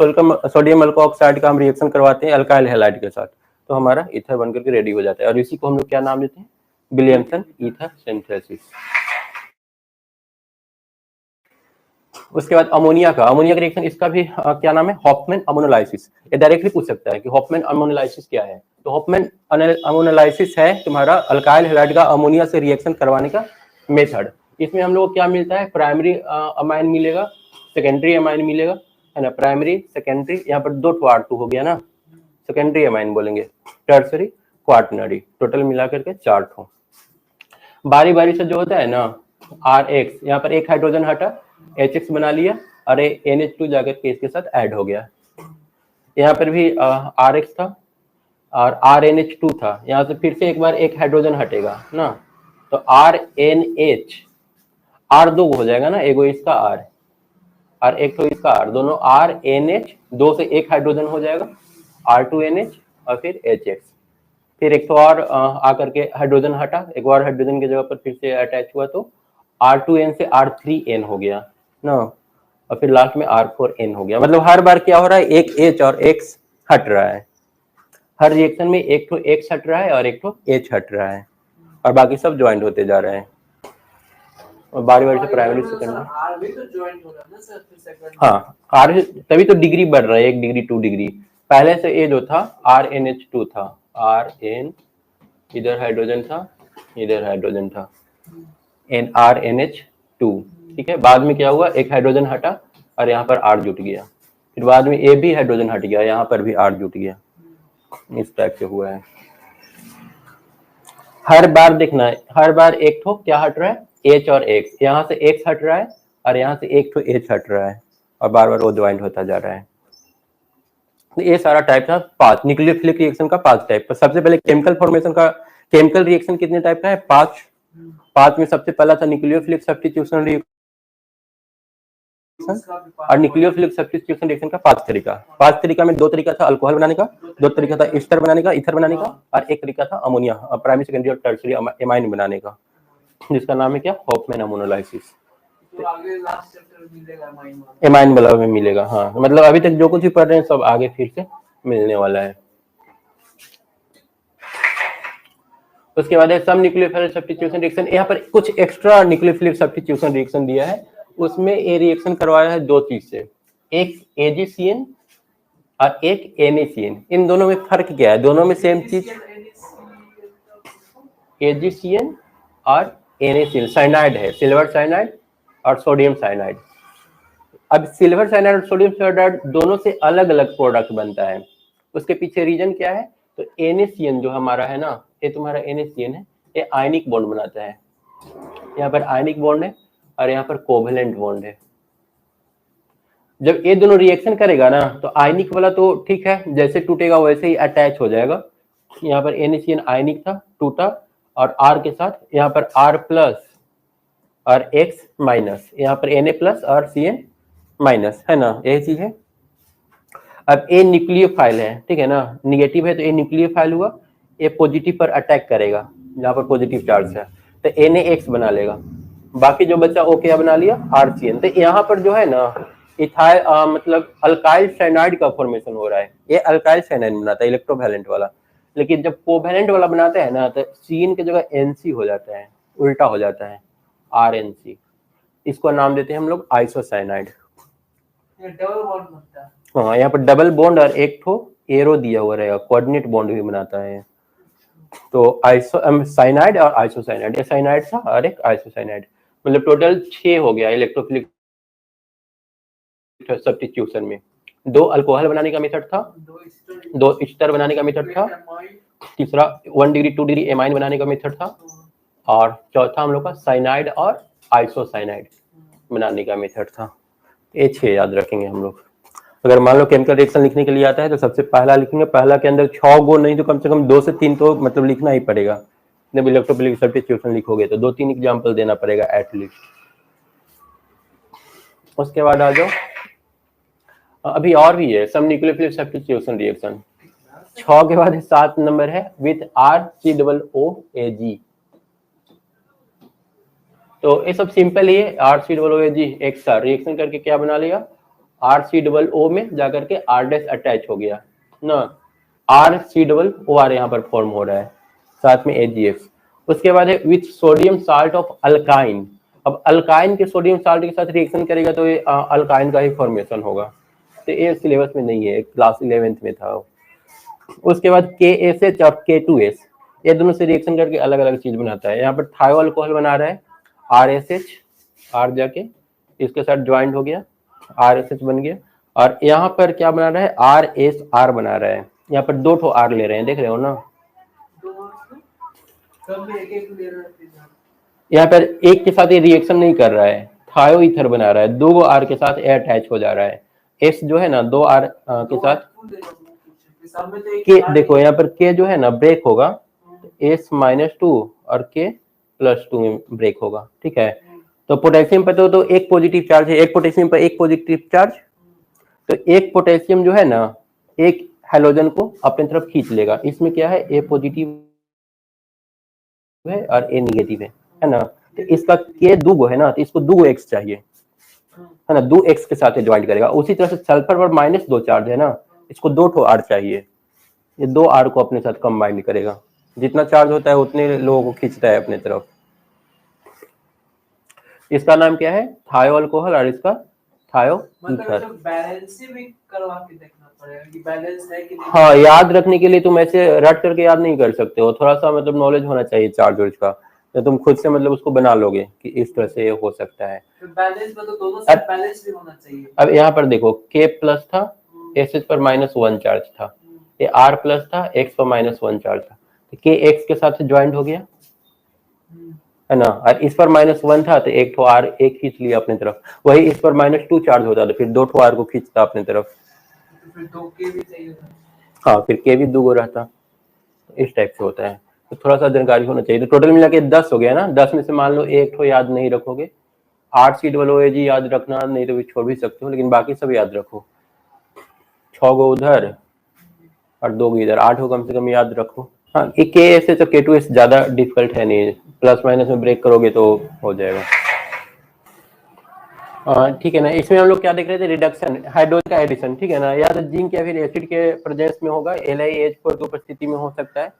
सोडियम अल्कोऑक्साइड का हम रिएक्शन करवाते हैं अल्काइल हैलाइड के साथ, तो हमारा ईथर बनकर के रेडी हो जाता है। और इसी को हम लोग क्या नाम देते हैं, विलियमसन ईथर सिंथेसिस। उसके बाद अमोनिया का रिएक्शन, इसका भी क्या नाम है, हॉफमैन अमोनोलाइसिस। ये डायरेक्टली पूछ सकता है कि हॉफमैन अमोनोलाइसिस क्या है। तो हॉफमैन अमोनोलाइसिस है तुम्हारा अल्काइल हैलाइड का अमोनिया से रिएक्शन करवाने का मेथड। इसमें हम लोग को क्या मिलता है, प्राइमरी अमाइन मिलेगा, सेकेंडरी अमाइन मिलेगा, है ना। प्राइमरी सेकेंडरी, यहाँ पर 2 R2 हो गया ना, सेकेंडरी अमाइन बोलेंगे, टर्सरी क्वाटरनरी, टोटल मिला करके 4 ठो। बारी बारी से जो होता है ना, R-X, यहाँ पर एक हाइड्रोजन हटा, HX बना लिया, और NH2 जाकर के इसके साथ ऐड हो गया। यहाँ पर भी R-X था और RNH2 था, यहाँ से फिर से एक बार एक हाइड्रोजन हटेगा ना, तो RNH, R 2 हो जाएगा ना, एगो इसका R और एक तो इसका R, दोनों RNH, 2 से एक हाइड्रोजन हो जाएगा, R2NH और फिर HX। फिर एक तो और आकर के हाइड्रोजन हटा, एक और हाइड्रोजन की जगह पर फिर से अटैच हुआ, तो R2N से R3N हो गया ना, और फिर लास्ट में R4N हो गया। मतलब हर बार क्या हो रहा है, एक H और X हट रहा है, हर रिएक्शन में एक तो X हट रहा है और एक तो H हट रहा है, और बाकी सब ज्वाइंट होते जा रहे हैं। और बारी बारी से प्राइमरी सेकेंडरी, R भी तो ज्वाइंट हो रहा है ना सर, फिर सेकंड, हाँ R, तभी तो डिग्री बढ़ रहा है, 1 डिग्री 2 डिग्री। पहले से ये जो था RNH2 था, RN, इधर हाइड्रोजन था, इधर हाइड्रोजन था, RNH2, ठीक है। बाद में क्या हुआ, एक हाइड्रोजन हटा और यहाँ पर R जुट गया, फिर बाद में ये भी हाइड्रोजन हट गया, यहाँ पर भी R जुट गया, इस टाइप से हुआ है। हर बार देखना है, हर बार एक तो क्या हट रहा है, H और X, यहाँ से X हट रहा है और यहाँ से एक तो H हट रहा है, और बार बार वो ज्वाइंट होता जा रहा है। तो ये सारा टाइप था 5 न्यूक्लियोफिलिक रिएक्शन का, 5 टाइप। तो सबसे पहले केमिकल फॉर्मेशन का, केमिकल रिएक्शन कितने टाइप का है, 5 में सबसे पहला था न्यूक्लियोफिलिक सब्स्टिट्यूशन रिएक्शन, और न्यूक्लियोफिलिक सब्स्टिट्यूशन रिएक्शन का 5 तरीका। 5 तरीका में 2 तरीका था अल्कोहल बनाने का, 2 तरीका था ईस्टर बनाने का, ईथर बनाने का, और 1 तरीका था अमोनिया प्राइमरी सेकेंडरी और टर्शियरी एमाइन बनाने का, जिसका नाम है क्या, हॉफमैन अमोनोलाइसिस। तो आगे लास्ट चैप्टर मिलेगा माइन वाला। एमाइन वाला में मिलेगा। हाँ, मतलब अभी तक जो कुछ भी पढ़ रहे हैं सब आगे फिर से मिलने वाला है। उसके बाद है सम न्यूक्लियोफाइल सब्स्टिट्यूशन रिएक्शन। यहाँ पर कुछ एक्स्ट्रा न्यूक्लियोफिलिक सब्स्टिट्यूशन रिएक्शन दिया है। उसमें ये रिएक्शन करवाया है दो चीज से, एक AgCN और एक NaCN। इन दोनों में फर्क क्या है? दोनों में सेम चीज, AgCN और NaCN साइनाइड है, सिल्वर साइनाइड और सोडियम साइनाइड। अब सिल्वर साइनाइड और सोडियम साइनाइड दोनों से अलग अलग प्रोडक्ट बनता है। उसके पीछे रीजन क्या है? तो NaCN जो हमारा है ना, ये तुम्हारा NaCN है, ये आयनिक बॉन्ड बनाता है। यहाँ पर आयनिक बॉन्ड है और यहाँ पर कोवेलेंट बॉन्ड है। जब ये दोनों रिएक्शन करेगा ना तो आयनिक वाला तो ठीक है, जैसे टूटेगा वैसे ही अटैच हो जाएगा। यहाँ पर NaCN आयनिक था, टूटा, और R के साथ यहाँ पर R प्लस और X माइनस, यहाँ पर Na प्लस और Cn माइनस, है ना, यही चीज है। अब ए न्यूक्लियोफाइल है, ठीक है ना, निगेटिव है तो ए न्यूक्लियोफाइल हुआ, ए पॉजिटिव पर अटैक करेगा जहाँ पर पॉजिटिव चार्ज है तो Na बना लेगा, बाकी जो बच्चा ओ क्या बना लिया, RCN। तो यहाँ पर जो है ना इथाइल मतलब अल्काइल साइनाइड का फॉर्मेशन हो रहा है। ये अल्काइल साइनाइड बनाता है इलेक्ट्रोवैलेंट वाला, लेकिन जब कोवैलेंट वाला बनाता है ना तो CN की जगह NC हो जाता है, उल्टा हो जाता है, RNC। इसको नाम देते हैं हम लोग आइसोसाइनाइड। डबल बॉन्ड बनता है। हाँ, यहाँ पर डबल बॉन्ड और एक ठो एरो दिया हुआ रहेगा, कोऑर्डिनेट बॉन्ड भी बनाता है। तो आइसो साइनाइड और आइसोसाइनाइड, एक साइनाइड था और एक आइसोसाइनाइड, मतलब टोटल 6 हो गया इलेक्ट्रोफिलिक सब्स्टिट्यूशन में। 2 अल्कोहल बनाने का मेथड था, 2 एस्टर बनाने का मेथड था, तीसरा 1 डिग्री 2 डिग्री एमाइन बनाने का मेथड था, और चौथा हम लोग का साइनाइड और आइसोसाइनाइड बनाने का मेथड था। ये 6 याद रखेंगे हम लोग। अगर मान लो केमिकल रिएक्शन लिखने के लिए आता है तो सबसे पहला लिखेंगे, पहला के अंदर 6 गो नहीं तो कम से कम 2 से 3 तो मतलब लिखना ही पड़ेगा। जब इलेक्ट्रोफिलिक सब्स्टिट्यूशन लिखोगे तो 2-3 एग्जांपल देना पड़ेगा एटलीस्ट। उसके बाद आ जाओ, अभी और भी है सम न्यूक्लियोफिलिक सब्स्टिट्यूशन रिएक्शन। 6 के बाद 7 नंबर है विथ RCOOAG। तो ये सब सिंपल ही है, RCOOAG एक साथ रिएक्शन करके क्या बना लिया, RCOO में जाकर के R' अटैच हो गया ना, RCOOR यहाँ पर फॉर्म हो रहा है, साथ में AgX। उसके बाद है with sodium salt of alkyne. अब अल्काइन के सोडियम साल्ट के साथ रिएक्शन करेगा तो ये अल्काइन का ही फॉर्मेशन होगा। तो ये सिलेबस में नहीं है, क्लास 11th में था। उसके बाद KSH और K2S, ये दोनों से रिएक्शन करके अलग अलग चीज बनाता है। यहाँ पर थायो अल्कोहल बना रहा है, RSH, R जाके इसके साथ ज्वाइंट हो गया, RSH बन गया। और यहाँ पर क्या बना रहा है, RSR बना रहा है। यहाँ पर 2 ठो R ले रहे हैं, देख रहे हो ना, यहाँ पर एक के साथ ये रिएक्शन नहीं कर रहा है, थायो ईथर बना रहा है, 2 R के साथ ए अटैच हो जा रहा है। S जो है ना 2 R के साथ K, देखो यहाँ पर K जो है ना ब्रेक होगा, S-2 और K+2 में ब्रेक होगा, ठीक है। तो पोटेशियम पर तो एक पॉजिटिव चार्ज है, एक पोटेशियम पर एक पॉजिटिव चार्ज, तो एक पोटेशियम जो है ना एक हैलोजन को अपनी तरफ खींच लेगा। इसमें क्या है, A पॉजिटिव है और A निगेटिव है ना। तो इसका K 2 गो है ना, तो इसको 2 X चाहिए, है ना, 2 X के साथ ज्वाइन करेगा। उसी तरह से सल्फर पर -2 चार्ज है ना, इसको 2 ठो R चाहिए, ये 2 R को अपने साथ कंबाइन करेगा। जितना चार्ज होता है उतने लोगों को खींचता है अपने तरफ। इसका नाम क्या है, थायो अल्कोहल, और इसका थायो ईथर। भी करवा के देखना पड़ेगा कि बैलेंस है कि नहीं। हाँ, याद रखने के लिए तुम ऐसे रट करके याद नहीं कर सकते हो, थोड़ा सा मतलब नॉलेज होना चाहिए चार्ज वर्ज का, तो तुम खुद से मतलब उसको बना लोगे कि इस तरह से ये हो सकता है। बैलेंस में तो दोनों साइड बैलेंस भी होना चाहिए। अब यहाँ पर देखो K प्लस था, SH पर -1 चार्ज था, ये R प्लस था, X पर -1 चार्ज था, तो K X के साथ ज्वाइंट हो गया, है ना, और इस पर -1 था तो एक ठो R एक खींच लिया अपनी तरफ। वही इस पर -2 चार्ज होता तो फिर 2 ठो R को खींचता अपनी तरफ, तो फिर 2 K भी चाहिए था। हाँ, फिर K भी 2 गो रहता। इस टाइप से होता है, तो थोड़ा सा जानकारी होना चाहिए। तो टोटल मिला के 10 हो गया ना, 10 में से मान लो एक ठो याद नहीं रखोगे, RCOOAG याद रखना, नहीं तो छोड़ भी सकते हो, लेकिन बाकी सब याद रखो। 6 गो उधर और 2 गो इधर, 8 हो कम से कम याद रखो। हाँ, KSH और K2S ज्यादा डिफिकल्ट है नहीं, प्लस माइनस में ब्रेक करोगे तो हो जाएगा। ठीक है ना, इसमें हम लोग क्या देख रहे थे, रिडक्शन, हाइड्रोजन का एडिशन, ठीक है ना, या तो जिंक या फिर एसिड के प्रेजेंस में होगा, LiH4 की उपस्थिति में हो सकता है।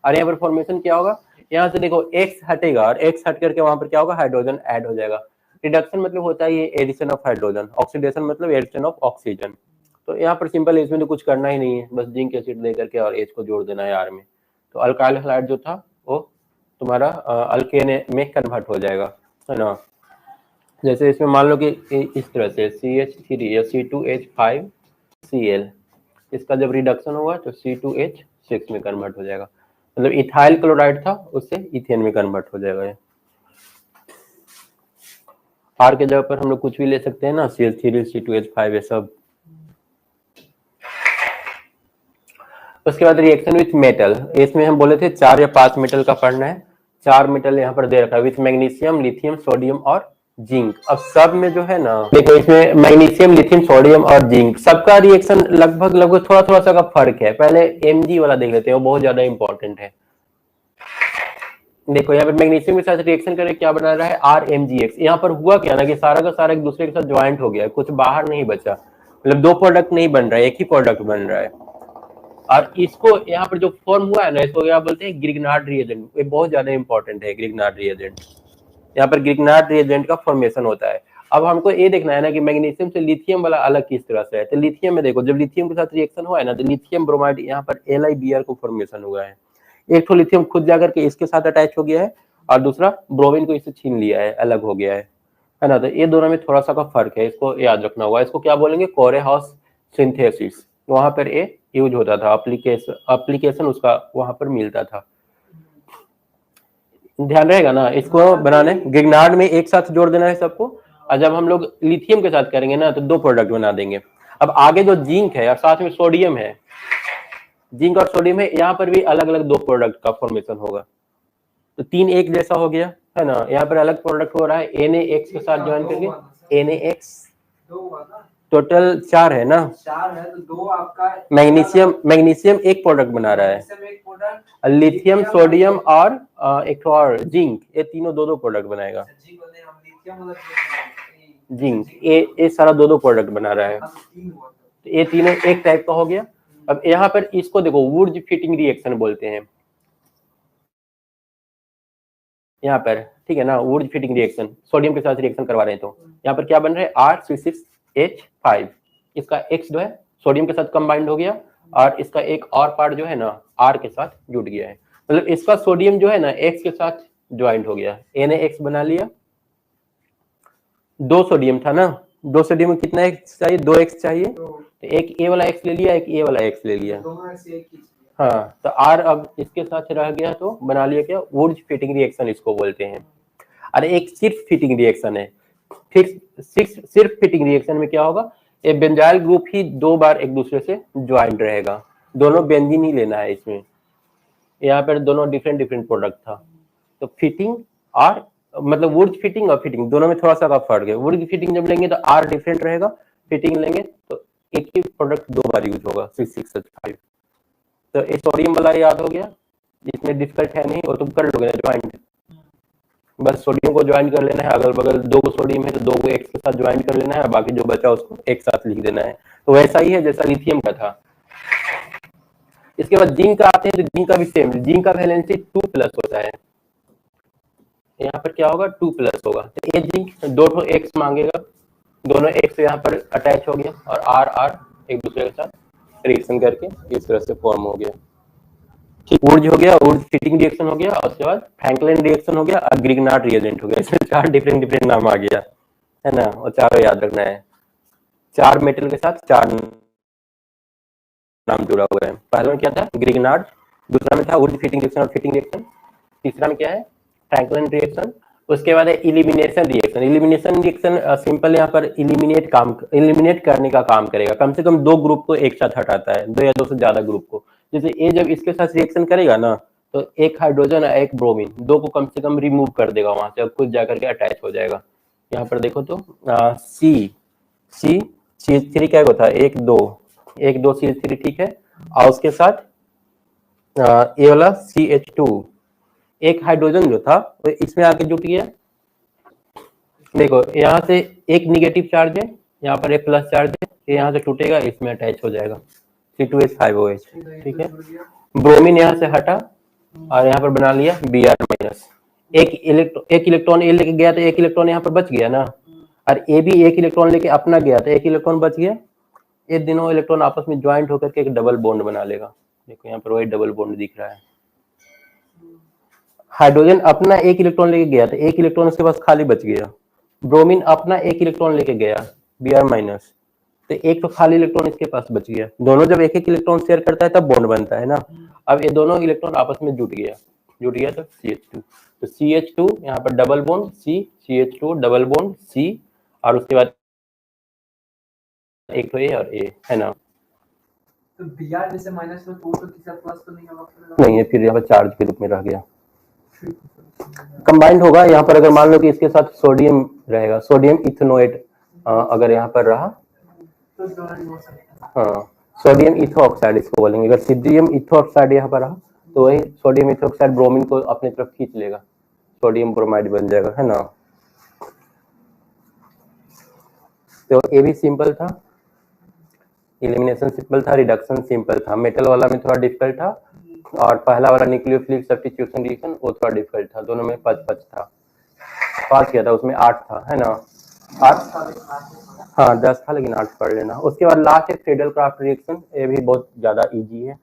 और यहाँ पर फॉर्मेशन क्या होगा, यहाँ से देखो X हटेगा और X हट करके वहां पर क्या होगा, हाइड्रोजन ऐड हो जाएगा। रिडक्शन मतलब होता है ये एडिशन ऑफ हाइड्रोजन, ऑक्सीडेशन मतलब एडिशन ऑफ ऑक्सीजन। तो यहाँ पर सिंपल, इसमें तो कुछ करना ही नहीं है, बस जिंक एसिड दे करके और H को जोड़ देना है R में। तो अल्काइल हैलाइड जो था वो तुम्हारा अल्केन में कन्वर्ट हो जाएगा, है ना। जैसे इसमें मान लो कि इस तरह से CH3 या C2H5Cl, इसका जब रिडक्शन होगा तो C2H6 में कन्वर्ट हो जाएगा, मतलब इथाइल क्लोराइड था उससे इथेन में कन्वर्ट हो जाएगा। ये आर के जगह पर हम लोग कुछ भी ले सकते हैं ना, CH3 C2H5 ये सब। उसके बाद रिएक्शन विथ मेटल, इसमें हम बोले थे 4 या 5 मेटल का पढ़ना है। 4 मेटल यहाँ पर दे रखा है, विथ मैग्नीशियम, लिथियम, सोडियम और जिंक। अब सब में जो है ना, देखो इसमें मैग्नीशियम, लिथियम, सोडियम और जिंक, सबका रिएक्शन लगभग थोड़ा थोड़ा सा का फर्क है। पहले Mg वाला देख लेते हैं, वो बहुत ज्यादा इंपॉर्टेंट है। देखो यहाँ पर मैग्नीशियम के साथ रिएक्शन करके क्या बना रहा है, RMgX। यहाँ पर हुआ क्या ना कि सारा का सारा एक दूसरे के साथ ज्वाइंट हो गया है, कुछ बाहर नहीं बचा, मतलब 2 प्रोडक्ट नहीं बन रहा है, एक ही प्रोडक्ट बन रहा है। और इसको यहाँ पर जो फॉर्म हुआ है ना, इसको क्या बोलते हैं, ग्रिग्नार्ड रिएजेंट। ये बहुत ज्यादा इंपॉर्टेंट है ग्रिग्नार्ड रिएजेंट। यहाँ पर ग्रिग्नार्ड रिएजेंट का फॉर्मेशन होता है। अब हमको ये देखना है ना कि मैग्नीशियम से लिथियम वाला अलग किस तरह से है। तो लिथियम में देखो, जब लिथियम के साथ रिएक्शन हुआ है ना, तो लिथियम ब्रोमाइड यहाँ पर LiBr को फॉर्मेशन हुआ है। एक तो लिथियम खुद जाकर के इसके साथ अटैच हो गया है और दूसरा ब्रोमीन को इससे छीन लिया है, अलग हो गया है ना। तो ये दोनों में थोड़ा सा का फर्क है, इसको याद रखना होगा। इसको क्या बोलेंगे, कोरेहाउस सिंथेसिस। वहां पर ये यूज होता था, एप्लीकेशन उसका वहां पर मिलता था, ध्यान रहेगा ना। इसको बनाने ग्रिग्नार्ड में एक साथ जोड़ देना है सबको, और जब हम लोग लिथियम के साथ करेंगे ना तो 2 प्रोडक्ट बना देंगे। अब आगे जो जिंक है और साथ में सोडियम है, जिंक और सोडियम है, यहाँ पर भी अलग अलग 2 प्रोडक्ट का फॉर्मेशन होगा। तो 3 एक जैसा हो गया, है ना। यहाँ पर अलग प्रोडक्ट हो रहा है, NaX के साथ ज्वाइन करके, NaX टोटल 4 है ना, 4 है तो 2 आपका मैग्नीशियम एक प्रोडक्ट बना रहा है, लिथियम, सोडियम और एक और जिंक, ये तीनों 2 प्रोडक्ट बनाएगा। जिंक ये सारा 2 प्रोडक्ट बना रहा है, तो ये तीनों एक टाइप का हो गया। अब यहाँ पर इसको देखो, वुड्स फिटिंग रिएक्शन बोलते हैं यहाँ पर, ठीक है ना। वुड्स फिटिंग रिएक्शन, सोडियम के साथ रिएक्शन करवा रहे हैं, तो यहाँ पर क्या बन रहा है, R6H5। इसका X जो है सोडियम के साथ कंबाइंड हो गया और इसका एक और पार्ट जो है ना R के साथ जुड़ गया है, मतलब इसका सोडियम जो है ना X के साथ ज्वाइंट हो गया, NaX बना लिया। 2 सोडियम था ना, 2 सोडियम में कितना X चाहिए, 2X चाहिए, तो एक A वाला X ले लिया, एक A वाला X ले लिया। हाँ, तो R अब इसके साथ रह गया तो बना लिया क्या, वुड्स फिटिंग रिएक्शन इसको बोलते हैं। अरे एक सिर्फ फिटिंग रिएक्शन है, सिर्फ फिटिंग रिएक्शन में क्या होगा, ये बेंजाइल ग्रुप ही 2 बार एक दूसरे से ज्वाइंट रहेगा, दोनों बेंजीन ही लेना है इसमें। यहाँ पर दोनों डिफरेंट प्रोडक्ट था, तो फिटिंग और मतलब वुड्स फिटिंग और फिटिंग दोनों में थोड़ा सा का फर्क है। वुड की फिटिंग जब लेंगे तो R डिफरेंट रहेगा, फिटिंग लेंगे तो एक ही प्रोडक्ट 2 बार यूज होगा, 6,6,5। तो ये सोडियम वाला याद हो गया, इसमें डिफिकल्ट है नहीं, और तुम कर लोगे ना ज्वाइंट, बस सोडियम को ज्वाइन कर लेना है, अगल बगल 2 को सोडियम है तो 2 को X के साथ ज्वाइन कर लेना है, बाकी जो बचा उसको एक साथ लिख देना है। तो वैसा ही है जैसा लिथियम का था। इसके बाद जिंक का आते हैं, तो जिंक का भी सेम, जिंक का वैलेंसी 2+ होता है। यहाँ पर क्या होगा, 2+ होगा, तो ये जिंक 2 X मांगेगा, दोनों X यहाँ पर अटैच हो गया और R एक दूसरे के साथ रिएक्शन करके इस तरह से फॉर्म हो गया। ठीक, वुड्स हो गया, वुड्स फिटिंग रिएक्शन हो गया, और उसके बाद फ्रैंकलिन रिएक्शन हो गया और ग्रिग्नार्ड रिएजेंट हो गया। इसमें 4 डिफरेंट नाम आ गया, है ना, और चारों याद रखना है। 4 मेटल के साथ 4 नाम जुड़ा हुआ है। पहला में क्या था, ग्रिग्नार्ड, दूसरा में था वुड्स फिटिंग रिएक्शन और फिटिंग रिएक्शन, तीसरा में क्या है, फ्रैंकलिन रिएक्शन, उसके बाद है elimination reaction. Elimination reaction simple यहाँ पर इलिमिनेट करने का काम करेगा, कम से कम 2 ग्रुप को एक साथ हटाता है, 2 या 2 से ज्यादा ग्रुप को। जैसे ये जब इसके साथ रिएक्शन करेगा ना, तो एक हाइड्रोजन और एक ब्रोमीन, 2 को कम से कम रिमूव कर देगा वहां से, अब खुद जाकर के अटैच हो जाएगा। यहाँ पर देखो तो CH3 क्या होता है, 1 2 CH3, ठीक है, और उसके साथ ये वाला CH2, एक हाइड्रोजन जो था वो इसमें आके जुट गया, देखो यहाँ से एक निगेटिव चार्ज है, यहाँ पर एक प्लस चार्ज है, ये यहाँ से टूटेगा, इसमें अटैच हो जाएगा C2H5OH। ठीक है, ब्रोमीन यहाँ से हटा और यहाँ पर बना लिया Br-। एक इलेक्ट्रॉन ए लेके गया तो एक इलेक्ट्रॉन यहाँ पर बच गया ना, और ए भी एक इलेक्ट्रॉन लेके अपना गया तो एक इलेक्ट्रॉन बच गया। ये दोनों इलेक्ट्रॉन आपस में ज्वाइंट होकर के एक डबल बॉन्ड बना लेगा। देखो यहाँ पर वही डबल बॉन्ड दिख रहा है। हाइड्रोजन अपना एक इलेक्ट्रॉन लेके गया तो एक इलेक्ट्रॉन इसके पास खाली बच गया। ब्रोमीन अपना एक इलेक्ट्रॉन लेके गया Br-, तो एक तो खाली इलेक्ट्रॉन इसके पास बच गया। दोनों जब एक एक इलेक्ट्रॉन शेयर करता है तब बॉन्ड बनता है ना। अब ये दोनों इलेक्ट्रॉन आपस में जुट गया तो CH2, तो CH2 यहाँ पर double bond C, CH2 double bond C, और उसके बाद एक तो A और A है ना। तो Br जैसे माइनस में तो तीसरा प्लस तो नहीं होगा? नहीं है, फिर यहाँ पर चार्ज के रूप में रह गया, कंबाइंड होगा। यहाँ पर अगर मान लो कि इसके साथ सोडियम रहेगा, सोडियम इथेनोएट अगर यहाँ पर रहा तो ज्वाइन हो सकता है। हाँ, सोडियम इथोऑक्साइड इसको बोलेंगे। अगर सोडियम इथोऑक्साइड यहाँ पर रहा तो वही सोडियम इथोऑक्साइड ब्रोमीन को अपनी तरफ खींच लेगा, सोडियम ब्रोमाइड बन जाएगा है ना। तो ये भी सिंपल था, एलिमिनेशन सिंपल था, रिडक्शन सिंपल था। मेटल वाला में थोड़ा डिफिकल्ट था, और पहला वाला न्यूक्लियोफिलिक सब्स्टिट्यूशन रिएक्शन वो थोड़ा डिफिकल्ट था। दोनों में 5 था, 5 किया था, उसमें 8 था है ना। 8 हाँ 10 था लेकिन 8 पढ़ लेना। उसके बाद लास्ट है फ्रीडल-क्राफ्ट रिएक्शन, ये भी बहुत ज्यादा इजी है।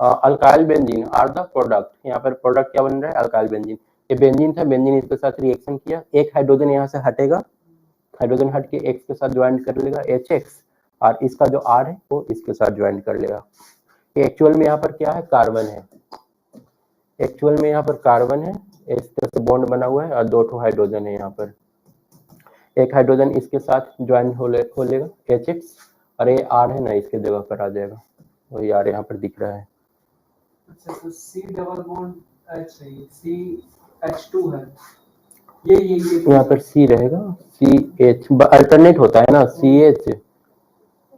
Alkyl benzene are the product, यहाँ पर प्रोडक्ट क्या बन रहा है, अल्काइल बेंजीन। ये बेंजीन था, बेंजीन इसके साथ रिएक्शन किया, एक हाइड्रोजन यहाँ से हटेगा, हाइड्रोजन हट के X के साथ ज्वाइन कर लेगा HX, और इसका जो R है वो इसके साथ ज्वाइन कर लेगा। ये एक्चुअल में यहाँ पर क्या है, कार्बन है। एक्चुअल में यहाँ पर कार्बन है, इस तरह से बॉन्ड बना हुआ है, और 2 हाइड्रोजन है यहाँ पर। एक हाइड्रोजन इसके साथ ज्वाइन हो लेगा HX, और ये R है ना, इसके जगह पर आ जाएगा, वही R यहाँ पर दिख रहा है। अच्छा, तो C डबल बॉन्ड H है, CH2 है, ये यहाँ पर C रहेगा, CH अल्टरनेट होता है ना, CH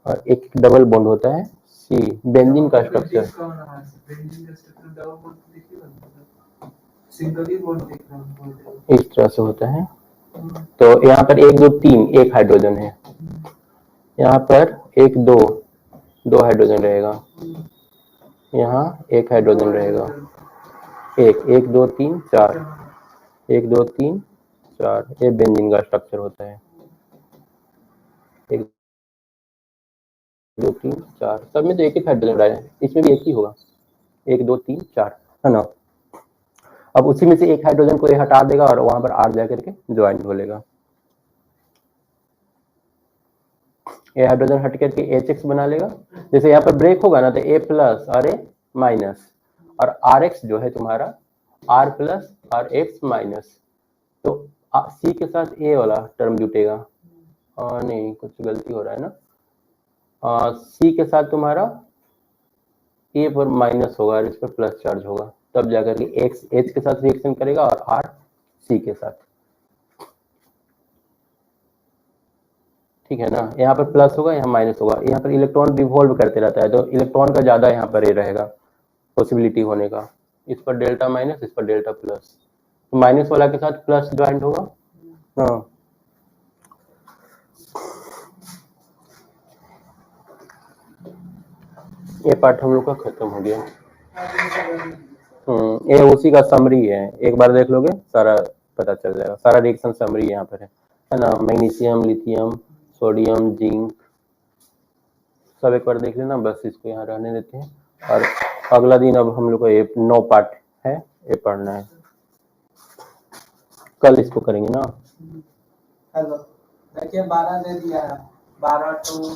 और एक डबल बॉन्ड होता है C। बेंजीन का स्ट्रक्चर, बेंजीन का स्ट्रक्चर डबल बॉन्ड देखिए, सिंगल ही बॉन्ड देख रहा हूं, इस तरह से होता है। तो यहाँ पर 1 2 3 एक हाइड्रोजन है, यहाँ पर 1 2 हाइड्रोजन रहेगा, यहाँ 1 हाइड्रोजन रहेगा, 1 2 3 4, 1 2 3 4, ये बेंजीन का स्ट्रक्चर होता है। 1 2 3 4, सब में तो एक हाइड्रोजन रहा है, इसमें भी एक ही होगा, 1 2 3 4 है ना। अब उसी में से एक हाइड्रोजन को ये हटा देगा और वहां पर R जाकर के ज्वाइन हो लेगा। ये हाइड्रोजन हट करके HX बना लेगा। जैसे यहाँ पर ब्रेक होगा ना तो A+ और A-, और RX जो है तुम्हारा R+ और X-, तो C के साथ A वाला टर्म जुटेगा। नहीं, कुछ गलती हो रहा है ना। C के साथ तुम्हारा A पर माइनस होगा और इस पर प्लस चार्ज होगा, तब जाकर के X H के साथ रिएक्शन करेगा और R C के साथ। ठीक है ना, यहाँ पर प्लस होगा, यहाँ माइनस होगा। यहाँ पर इलेक्ट्रॉन रिवॉल्व करते रहता है, तो इलेक्ट्रॉन का ज्यादा यहाँ पर ये रहेगा पॉसिबिलिटी होने का। इस पर डेल्टा माइनस, इस पर डेल्टा प्लस, तो माइनस वाला के साथ प्लस ज्वाइंट होगा। हाँ, ये पार्ट हम लोग का खत्म हो गया। ये उसी का समरी है, एक बार देख लोगे सारा पता चल जाएगा, सारा रिएक्शन समरी यहाँ पर है ना। मैग्नीशियम, लिथियम, सोडियम, जिंक, सब एक बार देख लेना। बस इसको यहाँ रहने देते हैं, और अगला दिन अब हम लोग को ये 9 पार्ट है, ये पढ़ना है। कल इसको करेंगे ना। हेलो, देखिए 12 दे दिया है, 12 to